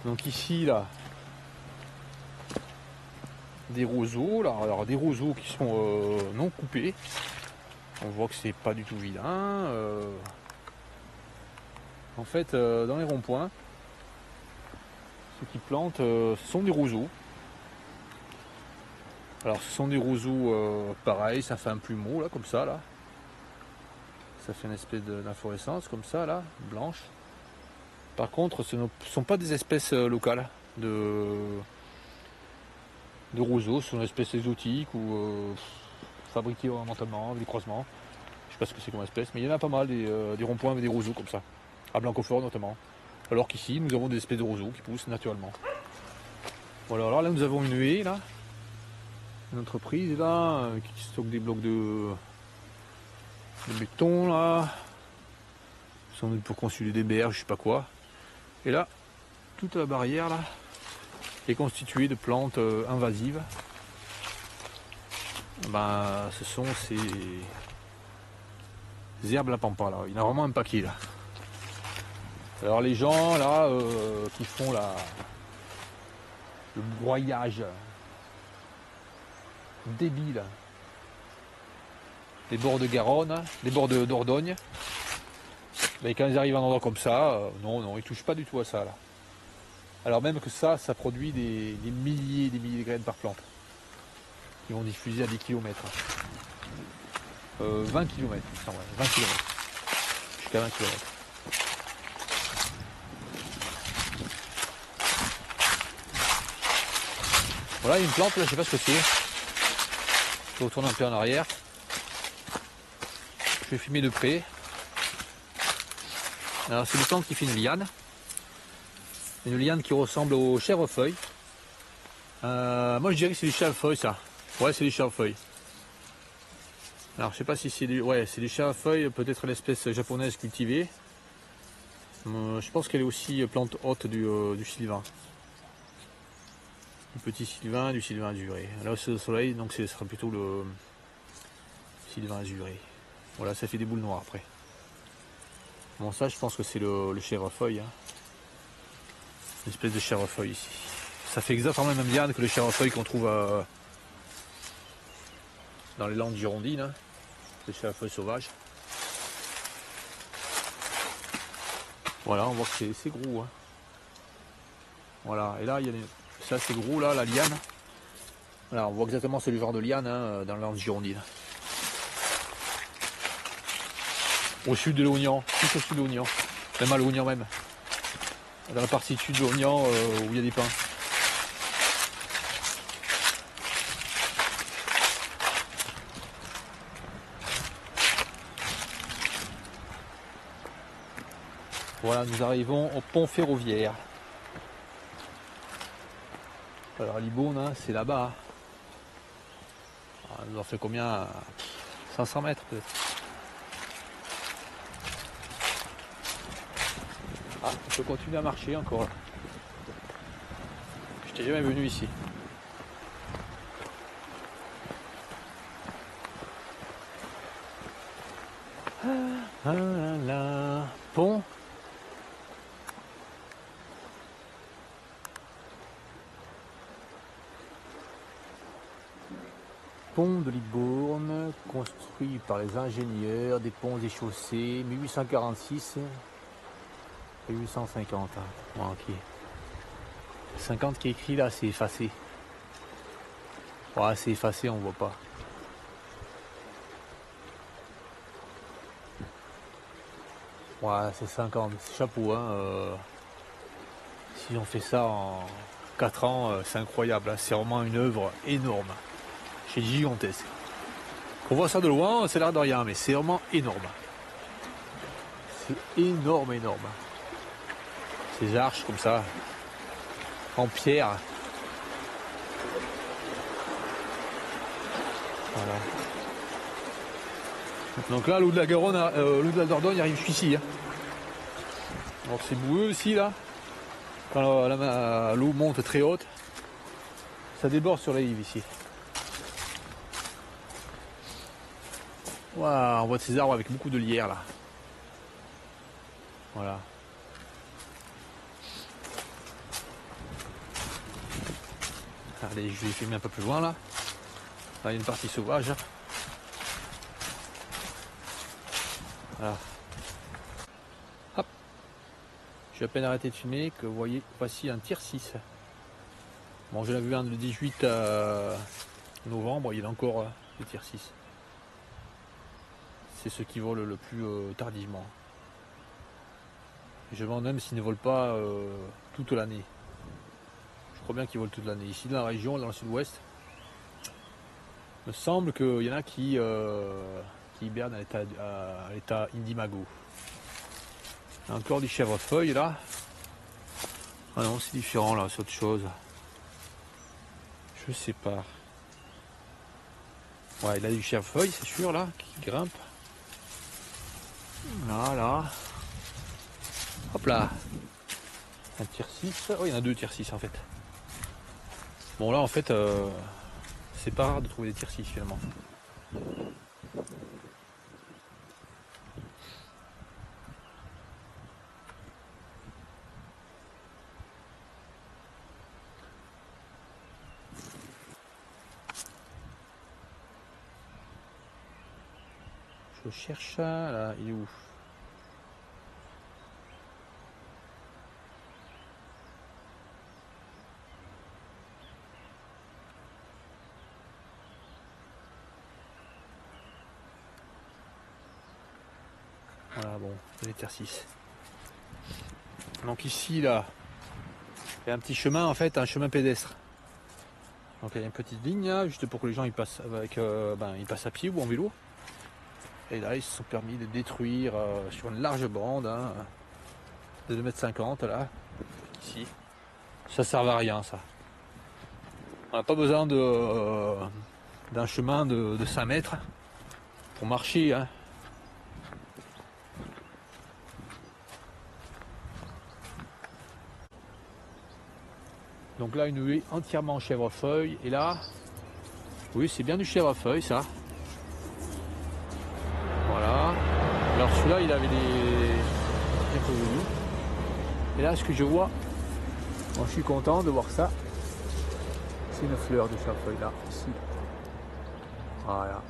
Donc ici là, des roseaux là, alors des roseaux qui sont non coupés. On voit que c'est pas du tout vilain. En fait, dans les ronds-points, ceux qui plantent, ce sont des roseaux. Alors ce sont des roseaux pareil, ça fait un plumeau là, comme ça là. Ça fait une espèce d'inflorescence comme ça là, blanche. Par contre, ce ne sont pas des espèces locales de roseaux, ce sont des espèces exotiques ou fabriquées ornementalement, avec des croisements. Je sais pas ce que c'est comme espèce, mais il y en a pas mal, des ronds-points avec des roseaux comme ça, à Blanquefort notamment. Alors qu'ici, nous avons des espèces de roseaux qui poussent naturellement. Voilà, alors là, nous avons une haie, là, une entreprise, là, qui stocke des blocs de béton, là, sans doute pour construire des berges, je sais pas quoi. Et là, toute la barrière, là, est constituée de plantes invasives. Ben, ce sont ces herbes la pampa, là. Il y en a vraiment un paquet, là. Alors les gens là qui font le broyage débile des bords de Garonne, des bords de Dordogne, mais quand ils arrivent à un endroit comme ça, non, ils touchent pas du tout à ça là. Alors même que ça produit des milliers et des milliers de graines par plante qui vont diffuser à des kilomètres. 20 km, il me semble, 20 km. Jusqu'à 20 km. Voilà, il y a une plante là, je sais pas ce que c'est. Je retourne un peu en arrière. Je vais filmer de près. Alors c'est une plante qui fait une liane. Une liane qui ressemble au chèvrefeuille. Moi je dirais que c'est du chèvrefeuille ça. Ouais, c'est du chèvrefeuille. Alors je sais pas si c'est du. Ouais, c'est du chèvrefeuille, peut-être l'espèce japonaise cultivée. Je pense qu'elle est aussi plante haute du sylvain. Du petit sylvain, du sylvain azuré. Là c'est le soleil, donc ce sera plutôt le sylvain azuré. Voilà, ça fait des boules noires après. Bon, ça je pense que c'est le chèvrefeuille. Hein. Une espèce de chèvrefeuille ici. Ça fait exactement la même liane que le chèvrefeuille qu'on trouve dans les landes girondines. Hein. Le chèvrefeuille sauvage. Voilà, on voit que c'est gros. Hein. Voilà, et là il y a ça c'est gros là, la liane. Voilà, on voit exactement c'est le genre de liane hein, dans les landes girondines. Au sud de l'Oignan, tout au sud de l'Oignan, même à l'Oignan même. Dans la partie sud de l'Oignan où il y a des pins. Voilà, nous arrivons au pont ferroviaire. Alors Libourne, hein, c'est là-bas. Ah, nous en fait combien? 500 mètres peut-être. Ah, on peut continuer à marcher encore. Je n'étais jamais venu ici. Ah là là. Pont. Pont de Libourne, construit par les ingénieurs des ponts et chaussées, 1846 et 1850. Bon, ok. 50 qui est écrit là, c'est effacé. Ouais, c'est effacé, on voit pas. Ouais, c'est 50. Chapeau, hein. Si on fait ça en 4 ans, c'est incroyable. Hein. C'est vraiment une œuvre énorme. C'est gigantesque. On voit ça de loin, c'est l'air de rien, mais c'est vraiment énorme. C'est énorme, énorme. Ces arches comme ça, en pierre. Voilà. Donc là, l'eau de la Garonne, l'eau de la Dordogne arrive jusqu'ici. Hein. Alors c'est boueux aussi là. Quand l'eau monte très haute, ça déborde sur les rives ici. Wow, on voit ces arbres avec beaucoup de lierre là. Voilà. Allez, je vais filmer un peu plus loin là. Là, il y a une partie sauvage. Voilà. Hop. J'ai à peine arrêté de filmer que vous voyez, voici un tir 6. Bon, j'en ai vu un le 18 novembre, il y a encore le tir 6. C'est ceux qui volent le plus tardivement. Je me demande même s'ils ne volent pas toute l'année. Je crois bien qu'ils volent toute l'année. Ici dans la région, dans le sud-ouest, il me semble qu'il y en a qui hibernent à l'état Indimago. Il y a encore du chèvrefeuille là. Ah non, c'est différent là, c'est autre chose. Je sais pas. Ouais, il a du chèvrefeuille, c'est sûr là, qui grimpe. Voilà. Hop là. Un tir 6. Oh, il y en a 2 tirs 6 en fait. Bon là en fait, c'est pas rare de trouver des tirs 6 finalement. Je cherche là, il est où? Voilà, bon, c'est les tirs 6. Donc ici, là, il y a un petit chemin, en fait, un chemin pédestre. Donc il y a une petite ligne, là, juste pour que les gens ils passent, avec, ils passent à pied ou en vélo. Et là, ils se sont permis de détruire sur une large bande, hein, de 2,50 m, là, ici. Ça sert à rien, ça. On n'a pas besoin d'un chemin de 5 mètres pour marcher, hein. Donc là, une haie entièrement en chèvrefeuille. Et là, oui, c'est bien du chèvrefeuille, ça. Voilà. Alors celui-là, il avait des peu venus. Et là, ce que je vois, bon, je suis content de voir ça. C'est une fleur de chèvrefeuille là, ici. Voilà.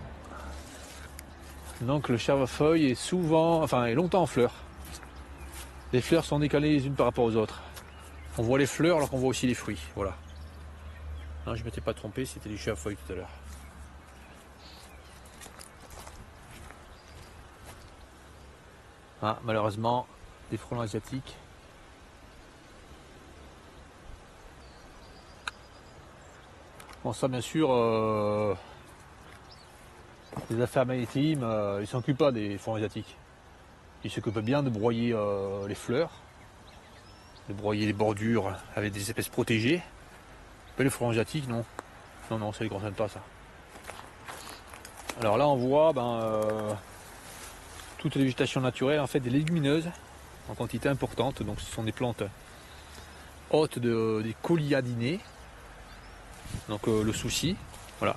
Donc le chèvrefeuille est souvent, enfin, est longtemps en fleurs. Les fleurs sont décalées les unes par rapport aux autres. On voit les fleurs alors qu'on voit aussi les fruits. Voilà. Non, je ne m'étais pas trompé, c'était du chèvrefeuille tout à l'heure. Ah, malheureusement, des frelons asiatiques. Bon, ça, bien sûr, les affaires maritimes, ils ne s'occupent pas des frelons asiatiques. Ils s'occupent bien de broyer les fleurs, de broyer les bordures avec des espèces protégées. Pas les fleurs asiatiques, non. Non, non, ça ne les concerne pas ça. Alors là on voit toutes les végétations naturelles, en fait des légumineuses en quantité importante. Donc ce sont des plantes hôtes des colyadinés. Donc le souci, voilà.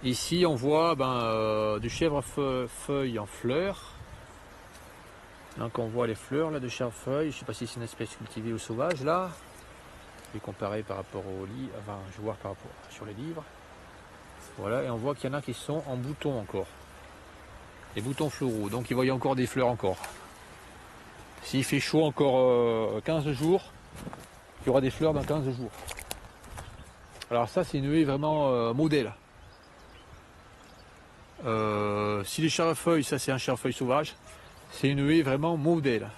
Ici on voit du chèvrefeuille en fleurs. Donc on voit les fleurs là de chèvrefeuille. Je ne sais pas si c'est une espèce cultivée ou sauvage là. Je vais comparer par rapport au lit, enfin je vais voir par rapport sur les livres. Voilà, et on voit qu'il y en a qui sont en boutons encore. Les boutons floraux, donc il va y avoir encore des fleurs encore. S'il fait chaud encore 15 jours, il y aura des fleurs dans 15 jours. Alors ça c'est une haie vraiment modèle. Si les chèvrefeuilles, ça c'est un chèvrefeuille sauvage, c'est une haie vraiment modèle.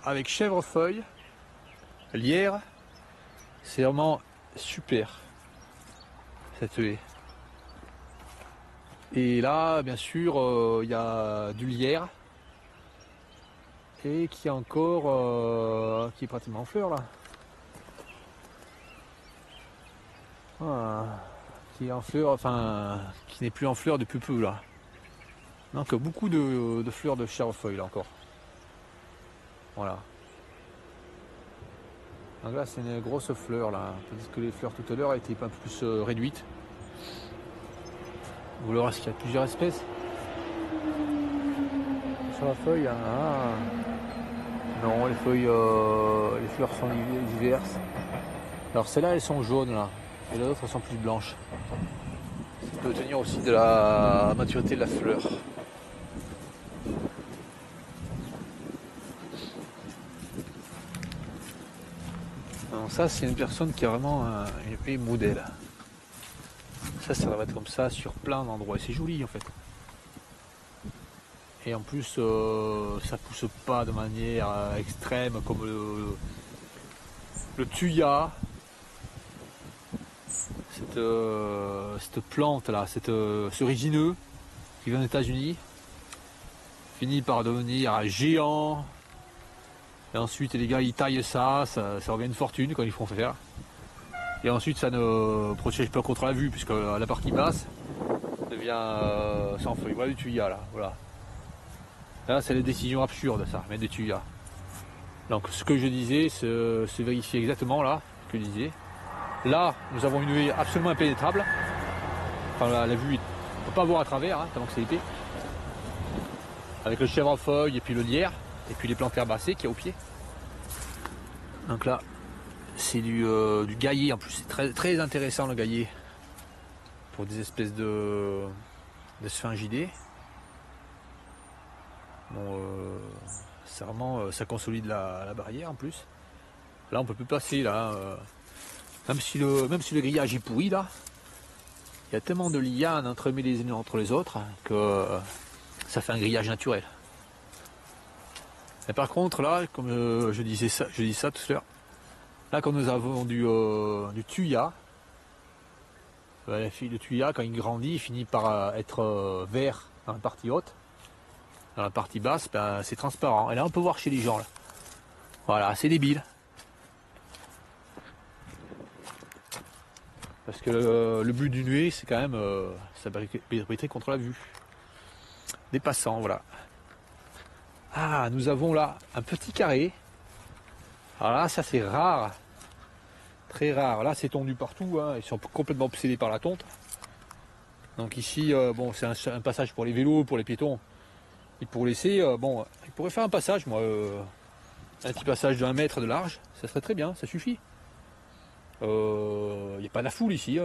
Avec chèvrefeuille, lierre, c'est vraiment super cette haie. Et là, bien sûr, il y a du lierre et qui est encore, qui est pratiquement en fleurs là. Voilà. Qui est en fleurs, enfin, qui n'est plus en fleurs depuis peu là. Donc beaucoup de fleurs de chèvrefeuille là encore. Voilà. Donc là, c'est une grosse fleur là, tandis que les fleurs tout à l'heure étaient un peu plus réduites. Vous verrez qu'il y a plusieurs espèces. Sur la feuille, non, les feuilles, les fleurs sont diverses. Alors celles-là, elles sont jaunes là, et les autres sont plus blanches. Ça peut tenir aussi de la maturité de la fleur. Alors ça, c'est une personne qui a vraiment une haie modèle. Ça va être comme ça sur plein d'endroits. Et c'est joli en fait. Et en plus, ça pousse pas de manière extrême comme le thuya. Cette plante là, ce résineux qui vient des États-Unis, finit par devenir géant. Et ensuite, les gars ils taillent ça revient une fortune quand ils font faire. Et ensuite ça ne protège pas contre la vue puisque la partie basse devient sans feuilles. Voilà du thuya là, voilà. Là c'est les décisions absurdes ça, mettre des tuyas. Donc ce que je disais se vérifie exactement là, ce que je disais. Là nous avons une haie absolument impénétrable. Enfin la vue, on ne peut pas voir à travers, tellement que c'est épais. Avec le chèvrefeuille et puis le lierre, et puis les plantes herbacées qu'il y a au pied. Donc là, c'est du gaillet en plus, c'est très, très intéressant le gaillet pour des espèces de sphingidés. Bon, c'est vraiment, ça consolide la barrière en plus. Là on peut plus passer là, même si le grillage est pourri là, il y a tellement de lianes entremêlées les unes entre les autres que ça fait un grillage naturel. Et par contre là, comme je dis ça tout à l'heure, là quand nous avons du thuya, le thuya quand il grandit il finit par être vert dans la partie haute, dans la partie basse c'est transparent. Et là on peut voir chez les gens là. Voilà, c'est débile. Parce que le but d'une haie c'est quand même sa sécurité contre la vue des passants, voilà. Ah, nous avons là un petit carré. Alors là, ça c'est rare. Très rare. Là, c'est tondu partout. Ils sont complètement obsédés par la tonte. Donc ici, bon, c'est un passage pour les vélos, pour les piétons. Et pour laisser, bon, il pourrait faire un passage, moi, un petit passage de 1 mètre de large. Ça serait très bien, ça suffit. Il n'y a pas la foule ici.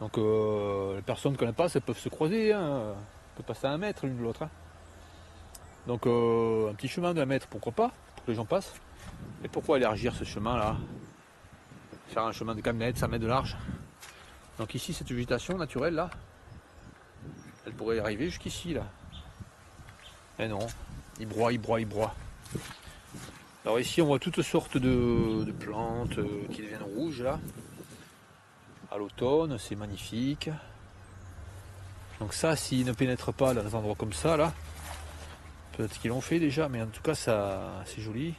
Donc les personnes ne connaissent pas, ça peuvent se croiser, on peut passer à 1 mètre l'une de l'autre. Donc un petit chemin d'1 mètre, pourquoi pas, pour que les gens passent. Et pourquoi élargir ce chemin là? Faire un chemin de 4 mètres, 5 mètres de large. Donc ici cette végétation naturelle là, elle pourrait arriver jusqu'ici là. Mais non, il broie. Alors ici on voit toutes sortes de plantes qui deviennent rouges là. À l'automne, c'est magnifique. Donc ça, s'ils ne pénètrent pas dans des endroits comme ça, là, peut-être qu'ils l'ont fait déjà, mais en tout cas, ça, c'est joli.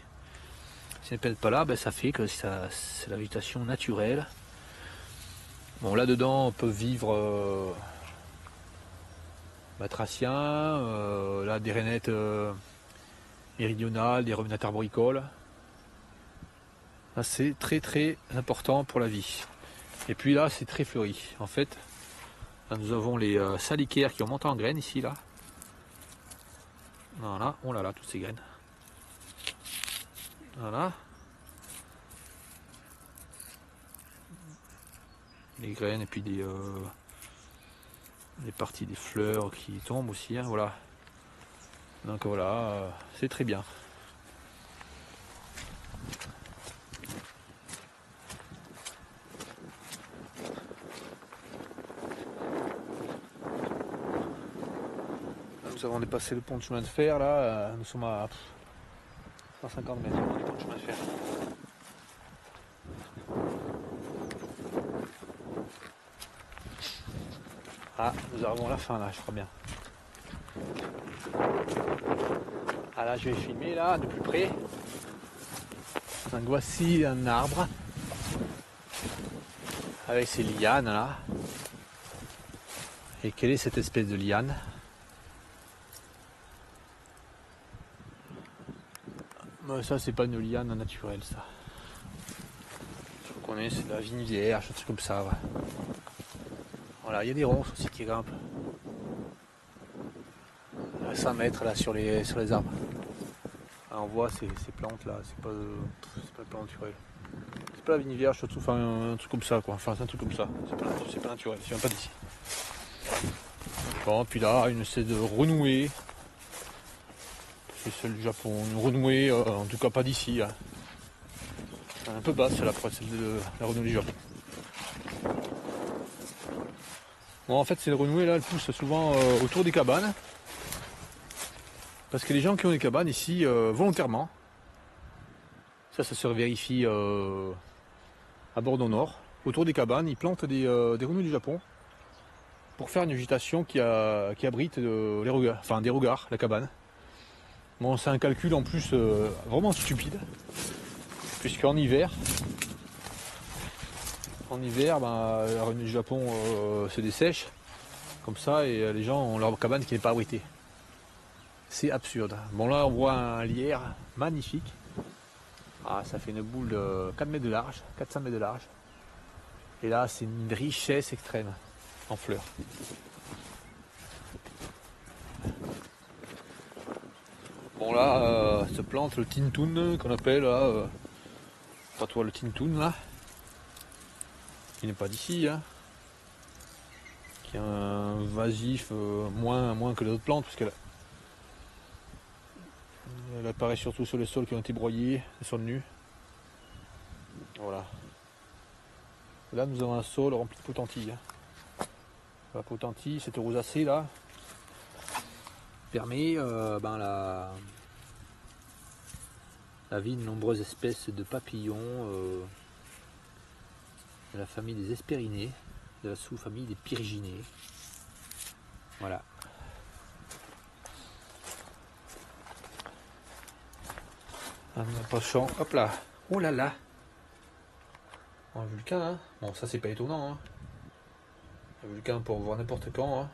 Si elle ne pète pas là, ben, ça fait que c'est la végétation naturelle. Bon, là-dedans, on peut vivre batraciens, là, des rainettes méridionales, des rennettes arboricoles. Là, c'est très très important pour la vie. Et puis là, c'est très fleuri. En fait, là, nous avons les salicaires qui ont monté en graines ici, là. Voilà, oh là là, toutes ces graines. Voilà. Les graines et puis des parties des fleurs qui tombent aussi, hein, voilà. Donc voilà, c'est très bien. Là, nous avons dépassé le pont de chemin de fer, là, nous sommes à 150 mètres du pont de chemin de fer. Ah, nous arrivons à la fin là, je crois bien. Ah là, je vais filmer là, de plus près. Donc voici un arbre avec ses lianes là. Et quelle est cette espèce de liane? Ça, c'est pas une liane naturelle, ça. Je reconnais, c'est de la vigne vierge, un truc comme ça. Ouais. Voilà, il y a des ronces aussi qui grimpent. À 100 mètres là sur les arbres. Là, on voit ces plantes là, c'est pas des plantes naturelles. C'est pas la vigne vierge, surtout, enfin un truc comme ça quoi. Enfin c'est un truc comme ça. C'est pas naturel, c'est même pas d'ici. Bon, puis là, une espèce de renouée. C'est celle du Japon, une renouée, en tout cas pas d'ici. Hein. Un peu basse celle-là, celle de la renouée du Japon. Bon, en fait, ces renouées là, elles poussent souvent autour des cabanes. Parce que les gens qui ont des cabanes ici, volontairement, ça se vérifie à Bordeaux-Nord, autour des cabanes, ils plantent des renouées du Japon pour faire une végétation qui abrite les regards, enfin des regards, la cabane. Bon, c'est un calcul en plus vraiment stupide, puisqu'en hiver, la renouée du Japon se dessèche, comme ça, et les gens ont leur cabane qui n'est pas abritée. C'est absurde. Bon, là, on voit un lierre magnifique. Ah, ça fait une boule de 4 mètres de large, 400 mètres de large. Et là, c'est une richesse extrême en fleurs. Bon, là, se plante le tintoun qu'on appelle, là, pas toi le tintoun, là, qui n'est pas d'ici, hein, qui est un vasif moins que les autres plantes, parce qu'elle apparaît surtout sur les sols qui ont été broyés, les sols nus. Voilà. Là, nous avons un sol rempli de potentilles. Hein. La potentille, cette rosacée là, permet la vie de nombreuses espèces de papillons de la famille des Hesperinés, de la sous-famille des Pyrginés. Voilà. Approchant, hop là, oh là là, un vulcain, hein. Bon, ça c'est pas étonnant, hein. Un vulcain pour voir n'importe quand, hein.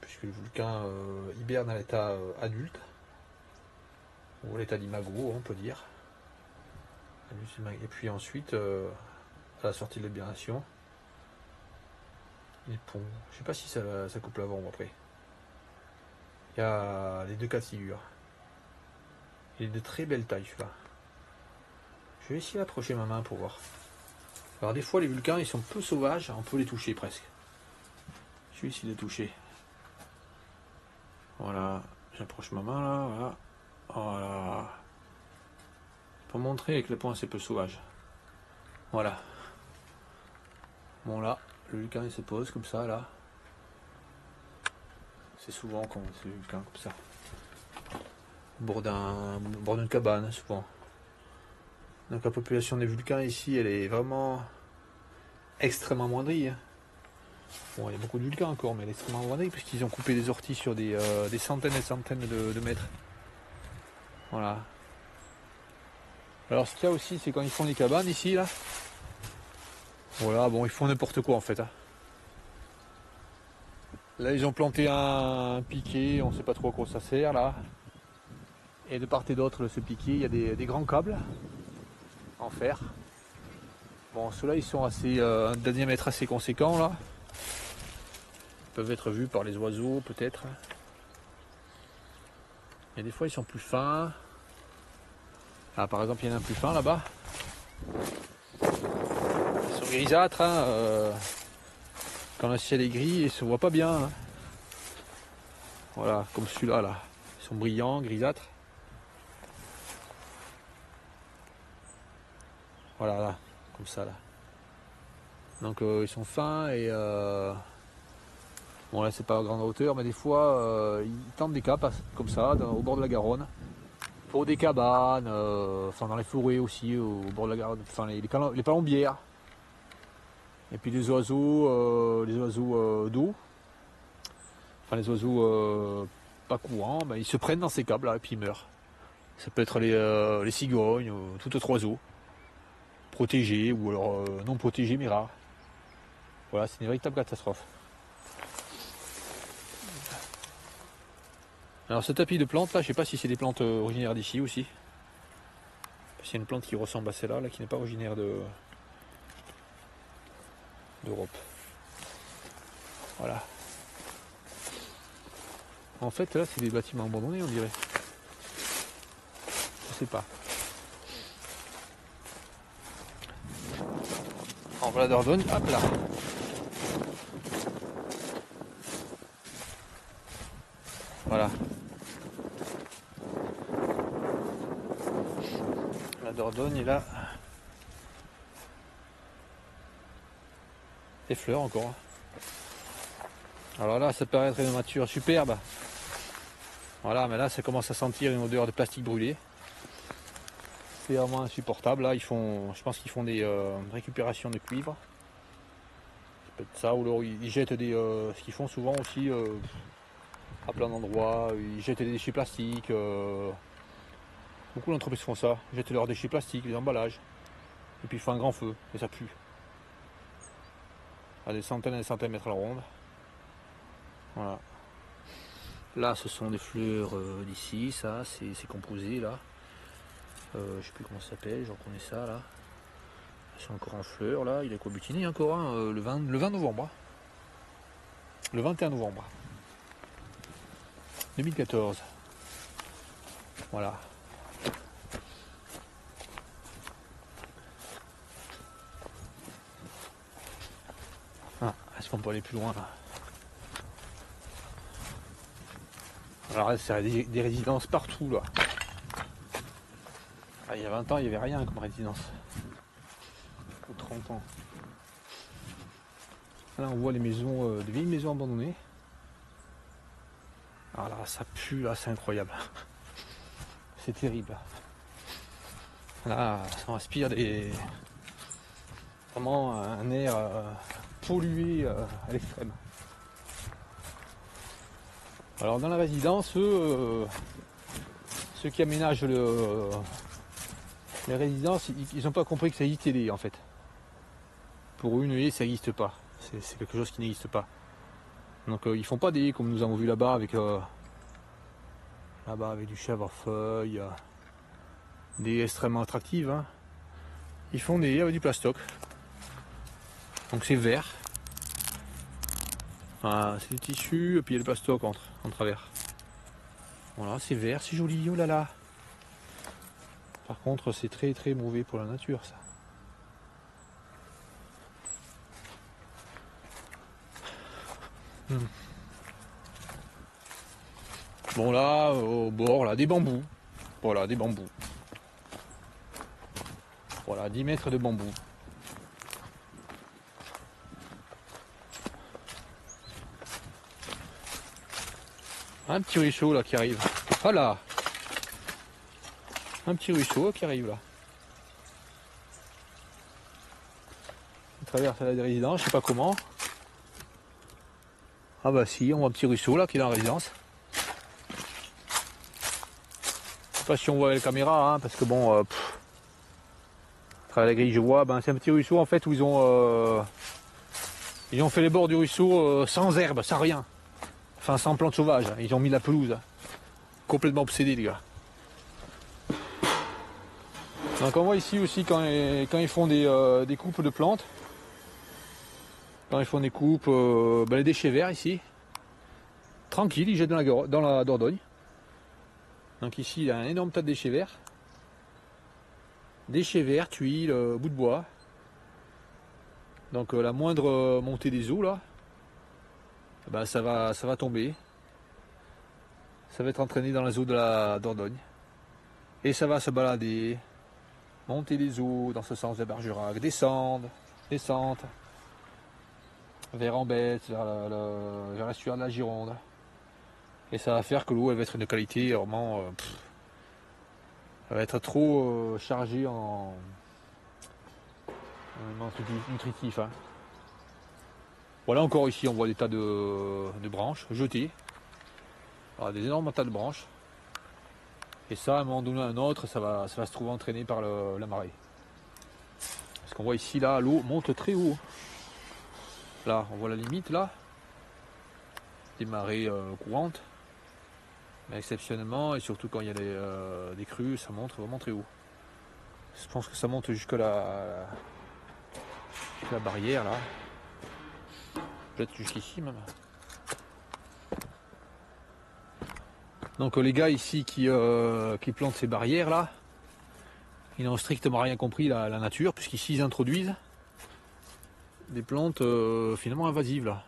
Puisque le vulcain hiberne à l'état adulte, ou à l'état d'imago, on peut dire. Et puis ensuite, à la sortie de l'hibernation, il pond. Je sais pas si ça coupe l'avant ou après. Il y a les deux cas de figure. Il est de très belle taille celui-là. Je vais essayer d'approcher ma main pour voir. Alors des fois les vulcains ils sont peu sauvages, on peut les toucher presque. Je vais essayer de toucher. Voilà, j'approche ma main là, voilà. Voilà. Pour montrer avec le poing c'est peu sauvage. Voilà. Bon là, le vulcain il se pose comme ça là. C'est souvent quand c'est le vulcain comme ça. Au bord d'une cabane souvent. Donc la population des vulcains ici elle est vraiment extrêmement amoindrie. Hein. Bon, il y a beaucoup de vulcains encore, mais elle est extrêmement amoindrie puisqu'ils ont coupé des orties sur des centaines et centaines de mètres. Voilà. Alors ce qu'il y a aussi, c'est quand ils font des cabanes ici, là. Voilà, bon, ils font n'importe quoi en fait. Hein. Là, ils ont planté un piquet, on ne sait pas trop à quoi ça sert là. Et de part et d'autre de ce piquet, il y a des grands câbles en fer. Bon, ceux-là, ils sont assez, d'un diamètre assez conséquent là. Ils peuvent être vus par les oiseaux peut-être. Et des fois, ils sont plus fins. Ah, par exemple, il y en a un plus fin là-bas. Ils sont grisâtres. Hein, quand le ciel est gris, ils se voient pas bien. Hein. Voilà, comme celui-là là. Ils sont brillants, grisâtres. Voilà, là, comme ça là. Donc ils sont fins et bon là c'est pas à grande hauteur, mais des fois ils tentent des caps comme ça au bord de la Garonne. Pour des cabanes, enfin dans les forêts aussi, au bord de la Garonne, enfin les palombières. Et puis les oiseaux d'eau, enfin les oiseaux pas courants, ben, ils se prennent dans ces câbles là et puis ils meurent. Ça peut être les cigognes ou tout autre oiseau, protégé ou alors non protégé mais rare. Voilà, c'est une véritable catastrophe. Alors ce tapis de plantes là, je sais pas si c'est des plantes originaires d'ici aussi. C'est une plante qui ressemble à celle-là, là, qui n'est pas originaire d'Europe. Voilà. En fait là c'est des bâtiments abandonnés on dirait. Je sais pas. En voilà Dordogne, hop là. Voilà. La Dordogne est là. Des fleurs encore. Alors là, ça paraît être une nature superbe. Voilà, mais là, ça commence à sentir une odeur de plastique brûlé. C'est vraiment insupportable. Là, je pense qu'ils font des récupérations de cuivre. Ça peut être ça, ou alors ils jettent ce qu'ils font souvent aussi à plein d'endroits. Ils jettent des déchets plastiques. Beaucoup d'entreprises font ça. Ils jettent leurs déchets plastiques, les emballages. Et puis ils font un grand feu, et ça pue. À des centaines et des centaines de mètres à la ronde. Voilà. Là, ce sont des fleurs d'ici, ça, c'est composé là. Je sais plus comment ça s'appelle, je reconnais ça là. Elles sont encore en fleurs là, il est quoi butiné encore hein, le 20 novembre. Le 21 novembre 2014. Voilà. Ah, est-ce qu'on peut aller plus loin là? Alors là, c'est des résidences partout là. Ah, il y a 20 ans, il n'y avait rien comme résidence. Ou 30 ans. Là, on voit les maisons, de vieilles maisons abandonnées. Alors là, ça pue, là, c'est incroyable. C'est terrible. Là, ça inspire vraiment un air pollué à l'extrême. Alors dans la résidence, ceux qui aménagent les résidences, ils n'ont pas compris que ça existait en fait. Pour eux, une haie, ça n'existe pas. C'est quelque chose qui n'existe pas. Donc ils font pas des haies comme nous avons vu là-bas avec du chèvrefeuille, des haies extrêmement attractives. Hein. Ils font des haies avec du plastoc. Donc c'est vert. Voilà, c'est du tissu et puis il y a le plastoc en travers. Voilà, c'est vert, c'est joli, oh là là. Par contre, c'est très très mauvais pour la nature ça. Bon là, au bord, là, des bambous. Voilà, des bambous. Voilà, 10 mètres de bambou. Un petit ruisseau là qui arrive. Voilà. Un petit ruisseau qui arrive là. Il traverse la résidence, je sais pas comment. Ah bah si, on voit un petit ruisseau là qui est dans la résidence. Je sais pas si on voit avec la caméra, hein, parce que bon, travers la grille, je vois, ben, c'est un petit ruisseau en fait où ils ont fait les bords du ruisseau sans herbe, sans rien. Enfin, sans plantes sauvages. Ils ont mis de la pelouse. Complètement obsédés, les gars. Donc on voit ici aussi quand ils font des coupes de plantes. Quand ils font des coupes, ben, les déchets verts ici. Tranquille, ils jettent dans la Dordogne. Donc ici, il y a un énorme tas de déchets verts. Déchets verts, tuiles, bouts de bois. Donc la moindre montée des eaux là, ben, ça va tomber. Ça va être entraîné dans les eaux de la Dordogne. Et ça va se balader, monter les eaux dans ce sens de Bergerac, descendre, vers Ambette, vers l'estuaire de la Gironde. Et ça va faire que l'eau elle va être de qualité vraiment. Elle va être trop chargée en nutritif. Hein. Voilà, encore ici on voit des tas de branches jetées. Alors, des énormes tas de branches. Et ça, à un moment donné ou à un autre, ça va se trouver entraîné par la marée. Parce qu'on voit ici, là, l'eau monte très haut. Là, on voit la limite, là. Des marées courantes. Mais exceptionnellement, et surtout quand il y a des crues, ça monte vraiment très haut. Je pense que ça monte jusqu'à la barrière, là. Peut-être jusqu'ici, même. Donc les gars ici qui plantent ces barrières là, ils n'ont strictement rien compris la nature, puisqu'ici ils introduisent des plantes finalement invasives là.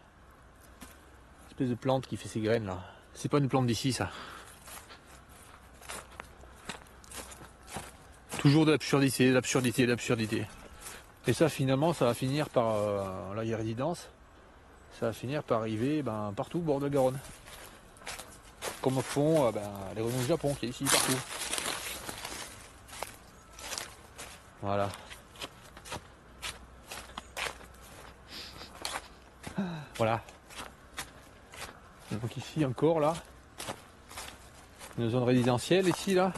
Une espèce de plante qui fait ses graines là. C'est pas une plante d'ici ça. Toujours de l'absurdité, l'absurdité, l'absurdité. Et ça finalement ça va finir par là il y a résidence, ça va finir par arriver partout au bord de la Garonne. Comme font les grenouilles du Japon qui est ici partout. Voilà. Voilà. Donc ici encore là, une zone résidentielle ici là.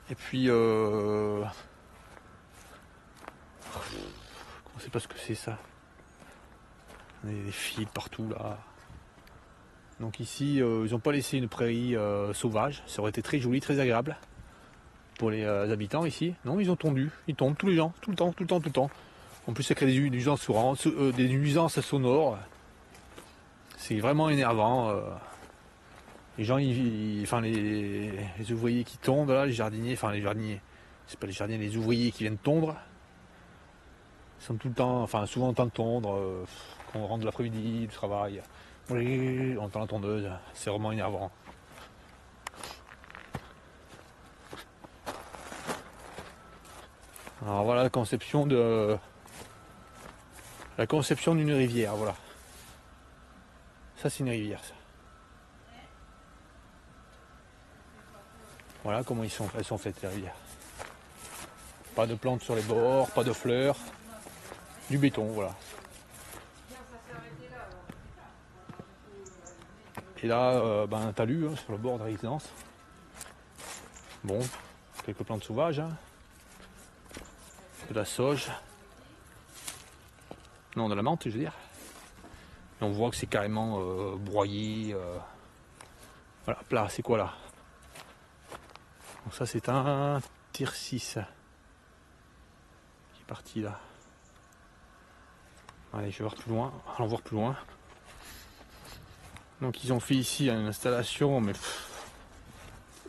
Et puis on ne sait pas ce que c'est ça. Des fils partout là. Donc ici, ils n'ont pas laissé une prairie sauvage. Ça aurait été très joli, très agréable pour les habitants ici. Non, ils ont tondu. Ils tondent tous les ans, tout le temps. En plus, ça crée des nuisances sonores. C'est vraiment énervant. Les gens, les ouvriers qui tondent là, les jardiniers, c'est pas les jardiniers, les ouvriers qui viennent tondre. Ils sont tout le temps, souvent en train de tondre. Quand on rentre de l'après-midi, du travail, on entend la tondeuse, c'est vraiment énervant. Alors voilà la conception d'une rivière, voilà. Ça c'est une rivière ça. Voilà comment elles sont faites les rivières. Pas de plantes sur les bords, pas de fleurs, du béton, voilà. Et là, un talus sur le bord de la résidence. Bon, quelques plantes sauvages. Hein. De la sauge. Non, de la menthe, je veux dire. Et on voit que c'est carrément broyé. Voilà, là, c'est quoi là? Donc ça, c'est un Tircis qui est parti là. Allez, je vais voir plus loin. Allons voir plus loin. Donc ils ont fait ici une installation mais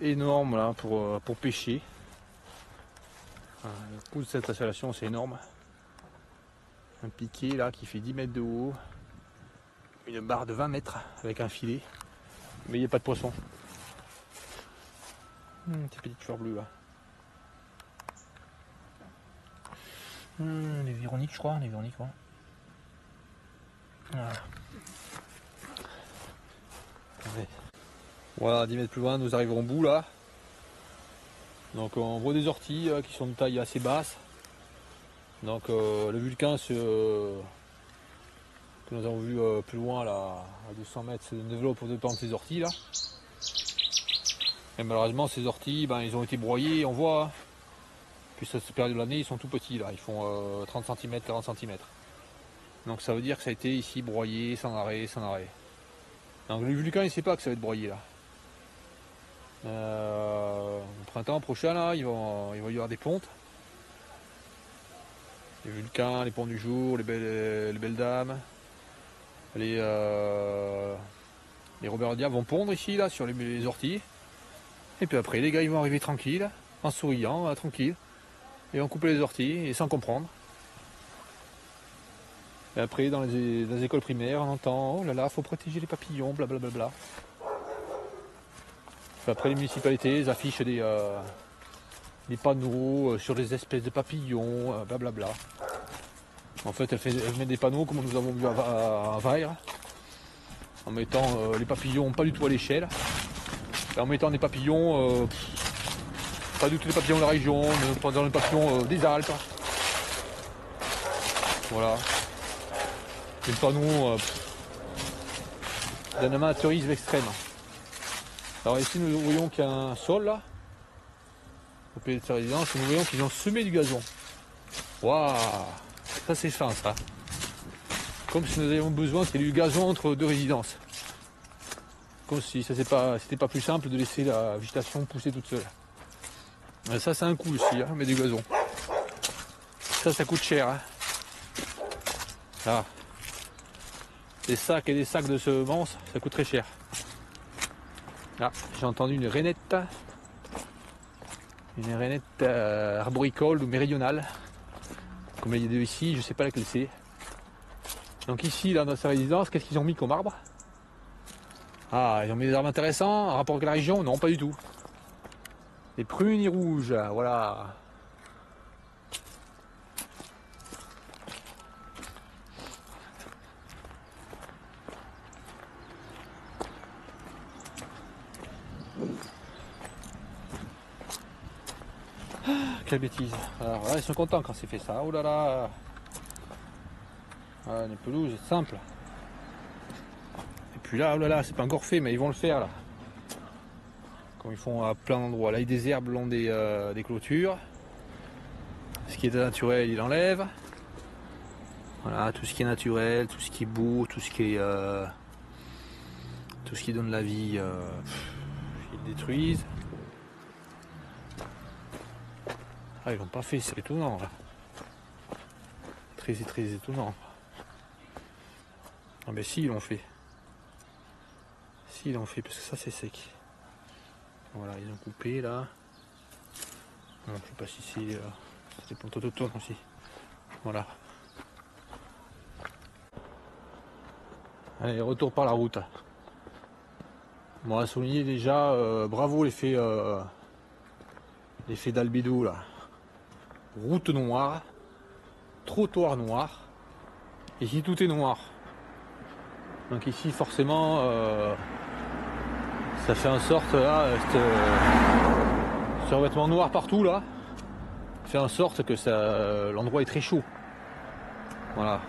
énorme là pour pêcher. Le coût de cette installation c'est énorme. Un piquet là qui fait 10 mètres de haut. Une barre de 20 mètres avec un filet. Mais il n'y a pas de poisson. Ces petites fleurs bleues là. Les Véroniques je crois. Voilà. Voilà, 10 mètres plus loin, nous arriverons au bout là. Donc on voit des orties qui sont de taille assez basse. Donc le vulcain que nous avons vu plus loin là, à 200 mètres, se développe au-dedans de ces orties là. Et malheureusement ces orties, ben, ils ont été broyés, on voit. Hein. Puis cette période de l'année, ils sont tout petits là, ils font 30 cm, 40 cm. Donc ça veut dire que ça a été ici broyé, sans arrêt, sans arrêt. Donc le vulcain il ne sait pas que ça va être broyé là. Au printemps prochain là, il va y avoir des pontes. Les vulcains, les ponts du jour, les belles dames, les Robertia vont pondre ici là sur les orties. Et puis après les gars ils vont arriver tranquilles, en souriant, tranquilles. Et vont couper les orties et sans comprendre. Et après dans les écoles primaires on entend oh là là faut protéger les papillons, blablabla. Après les municipalités ils affichent des panneaux sur les espèces de papillons, blablabla. En fait elle met des panneaux comme nous avons vu à Vaire, en mettant les papillons pas du tout à l'échelle, et en mettant des papillons, pas du tout les papillons de la région, mais dans les papillons des Alpes. Voilà. Des panneaux d'un amateurisme extrême. Alors ici nous voyons qu'il y a un sol là, au pied de sa résidence, et nous voyons qu'ils ont semé du gazon. Waouh, ça c'est fin ça. Comme si nous avions besoin qu'il y ait du gazon entre deux résidences. Comme si c'était pas plus simple de laisser la végétation pousser toute seule. Mais ça c'est un coût aussi, hein, mais du gazon. Ça coûte cher. Hein. Ah. Des sacs et des sacs de semences, ça coûte très cher. Ah, j'ai entendu une rainette. Une rainette arboricole ou méridionale. Comme il y a deux ici, je ne sais pas laquelle c'est. Donc ici, là, dans sa résidence, qu'est-ce qu'ils ont mis comme arbre? Ah, ils ont mis des arbres intéressants, en rapport avec la région? Non, pas du tout. Des pruniers rouges, voilà. Quelle bêtise. Alors là, ils sont contents quand c'est fait ça. Oh là là. Ah, les pelouses, c'est simple. Et puis là, oh là là, c'est pas encore fait, mais ils vont le faire là. Comme ils font à plein d'endroits. Là, ils désherbent le long des clôtures. Ce qui est naturel, ils l'enlèvent. Voilà, tout ce qui est naturel, tout ce qui est beau, tout ce qui donne la vie, ils le détruisent. Ah, ils l'ont pas fait, c'est étonnant là. Très étonnant. Ah mais si, ils l'ont fait. Si, ils l'ont fait, parce que ça c'est sec. Voilà, ils ont coupé là. Non, je sais pas si c'est pour autochtone aussi. Voilà. Allez, retour par la route. Bon, à souligner déjà, bravo l'effet d'albédo là. Route noire, trottoir noir, ici tout est noir. Donc ici forcément ça fait en sorte là, ce revêtement noir partout là, fait en sorte que l'endroit est très chaud. Voilà.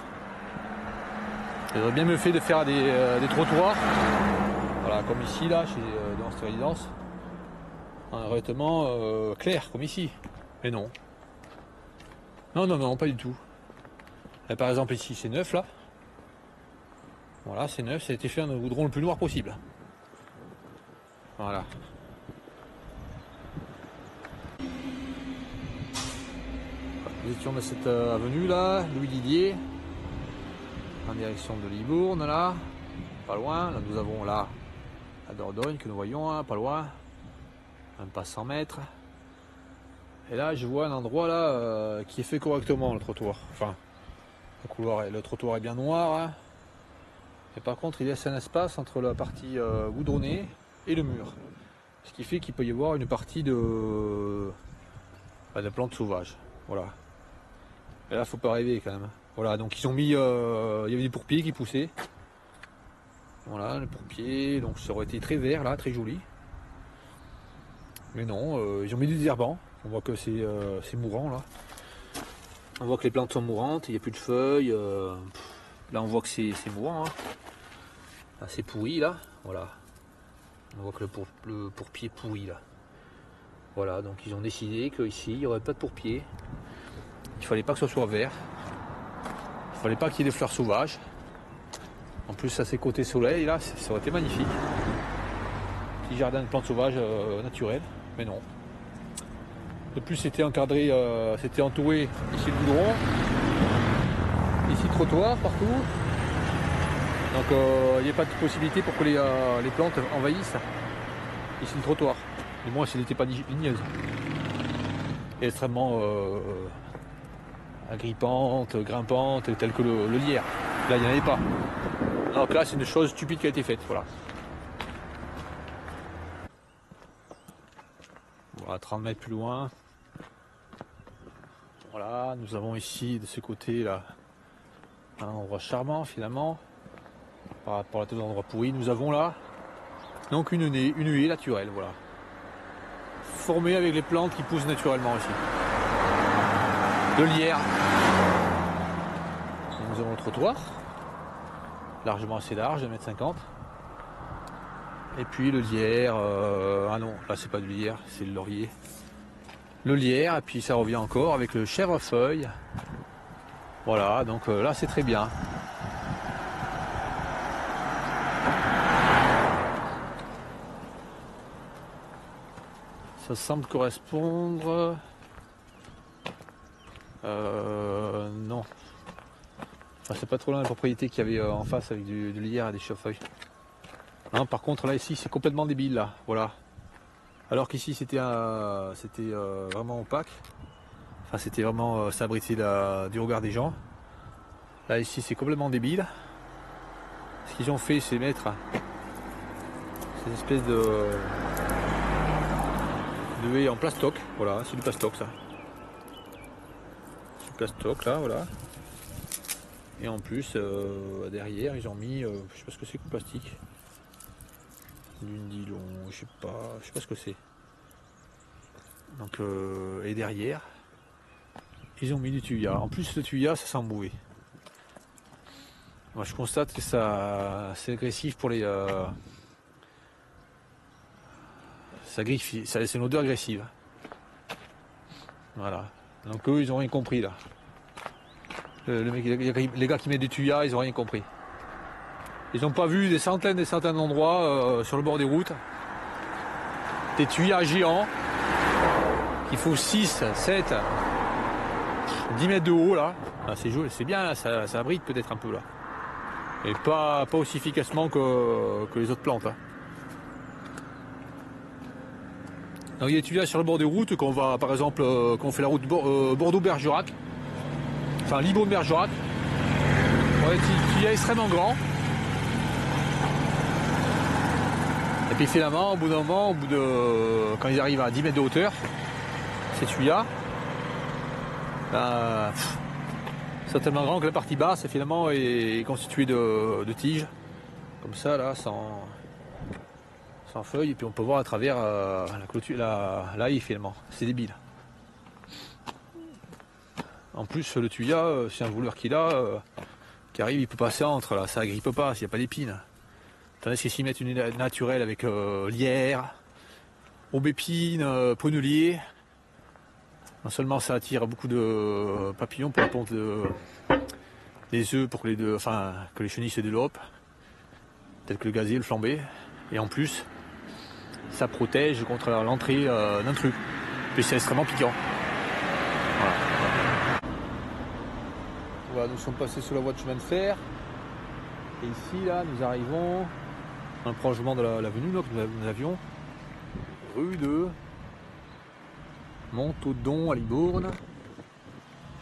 J'aurais bien mieux fait de faire des trottoirs, voilà, comme ici là, dans cette résidence, un revêtement clair comme ici. Mais non. Non, pas du tout. Là, par exemple ici c'est neuf là. Voilà, c'est neuf, ça a été fait en goudron le plus noir possible. Voilà. Nous étions dans cette avenue là, Louis Didier, en direction de Libourne là, pas loin. Là nous avons là la Dordogne que nous voyons, hein, pas loin, même pas 100 mètres. Et là je vois un endroit là qui est fait correctement, le trottoir. Enfin, le trottoir est bien noir. Hein. Et par contre il laisse un espace entre la partie goudronnée et le mur. Ce qui fait qu'il peut y avoir une partie de plantes sauvages. Voilà. Et là faut pas rêver quand même. Voilà, donc ils ont mis. Il y avait des pourpiers qui poussaient. Voilà, les pourpiers, donc ça aurait été très vert là, très joli. Mais non, ils ont mis des désherbants. On voit que c'est mourant là. On voit que les plantes sont mourantes, il n'y a plus de feuilles. Là on voit que c'est mourant. Hein. Là c'est pourri là, voilà. On voit que le pourpier pourri là. Voilà, donc ils ont décidé qu'ici il n'y aurait pas de pourpier. Il fallait pas que ce soit vert. Il fallait pas qu'il y ait des fleurs sauvages. En plus à ses côtés soleil là, ça aurait été magnifique. Petit jardin de plantes sauvages naturelles, mais non. De plus c'était encadré, c'était entouré ici le goudron, ici le trottoir partout. Donc il n'y a pas de possibilité pour que les plantes envahissent ici le trottoir. Du moins s'il n'était pas ligneuse. Et extrêmement agrippante, grimpante, telle que le lierre. Là il n'y en avait pas. Donc là c'est une chose stupide qui a été faite. Voilà. Voilà, 30 mètres plus loin. Voilà, nous avons ici de ce côté là un endroit charmant finalement. Par rapport à tous les endroits pourris, nous avons là donc une huée naturelle, voilà. Formée avec les plantes qui poussent naturellement ici. Le lierre. Et nous avons le trottoir, largement assez large, 1,50 m. Et puis le lierre, ah non, là c'est pas du lierre, c'est le laurier. Le lierre, et puis ça revient encore avec le chèvrefeuille. Voilà, donc là c'est très bien. Ça semble correspondre. Non. Enfin, c'est pas trop loin la propriété qu'il y avait en face avec du lierre et des chèvrefeuilles. Hein, par contre là ici c'est complètement débile là. Voilà. Alors qu'ici c'était vraiment opaque. Enfin c'était vraiment ça abritait du regard des gens. Là ici c'est complètement débile. Ce qu'ils ont fait c'est mettre ces espèces de haie en plastoc. Voilà, c'est du plastoc ça. C'est du plastoc là, voilà. Et en plus derrière ils ont mis, je sais pas ce que c'est que le plastique. Du nylon, je sais pas ce que c'est. Donc et derrière ils ont mis du tuya. En plus le tuya ça sent mauvais. Moi je constate que ça c'est agressif pour les ça griffe, c'est une odeur agressive. Voilà. Donc eux ils ont rien compris là. Les gars qui mettent du tuya ils ont rien compris. Ils n'ont pas vu des centaines d'endroits sur le bord des routes. Des tuyas géants. Il faut 6, 7, 10 mètres de haut là. Ah, c'est joli, c'est bien, là, ça abrite peut-être un peu là. Et pas aussi efficacement que les autres plantes. Hein. Donc il y a des tuyas sur le bord des routes qu'on va par exemple quand on fait la route Bordeaux-Bergerac. Enfin Libourne-Bergerac. On a des tuyas extrêmement grands. Et puis finalement, au bout d'un moment, quand ils arrivent à 10 mètres de hauteur, ces tuyas, c'est tellement grand que la partie basse finalement est constituée de tiges, comme ça là, sans feuilles, et puis on peut voir à travers la clôture, la haie finalement. C'est débile. En plus, le tuya, c'est un voleur qui qui arrive, il peut passer entre là, ça agrippe pas s'il n'y a pas d'épines. Tandis que s'ils mettent une naturelle avec lierre, aubépine, prunelier, non seulement ça attire beaucoup de papillons pour la ponte des œufs pour que les chenilles se développent, tels que le gazier, le flambé, et en plus ça protège contre l'entrée d'intrus. Puis c'est extrêmement piquant. Voilà, nous sommes passés sur la voie de chemin de fer. Et ici, là, nous arrivons dans le prolongement de l'avenue que nous avions, rue de Montaudon à Libourne.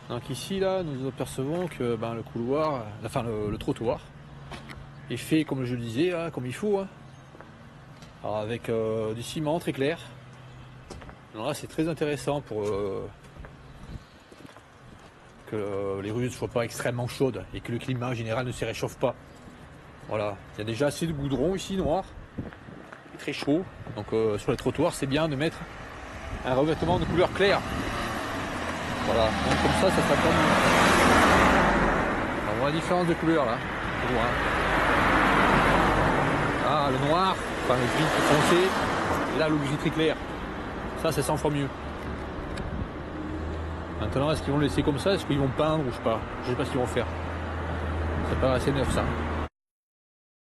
Donc ici, là, nous apercevons que le couloir, le trottoir est fait, comme je le disais, là, comme il faut. Hein. Alors avec du ciment très clair. Alors là, c'est très intéressant pour que les rues ne soient pas extrêmement chaudes et que le climat en général ne se réchauffe pas. Voilà, il y a déjà assez de goudron ici noir, très chaud, donc sur les trottoirs c'est bien de mettre un revêtement de couleur claire. Voilà, donc comme ça sera comme... On voit la différence de couleur là. Ah, le noir Enfin, le gris très foncé, et là le gris très clair. Ça, c'est 100 fois mieux. Maintenant, est-ce qu'ils vont le laisser comme ça? Est-ce qu'ils vont peindre ou je sais pas? Je sais pas ce qu'ils vont faire. C'est pas assez neuf ça.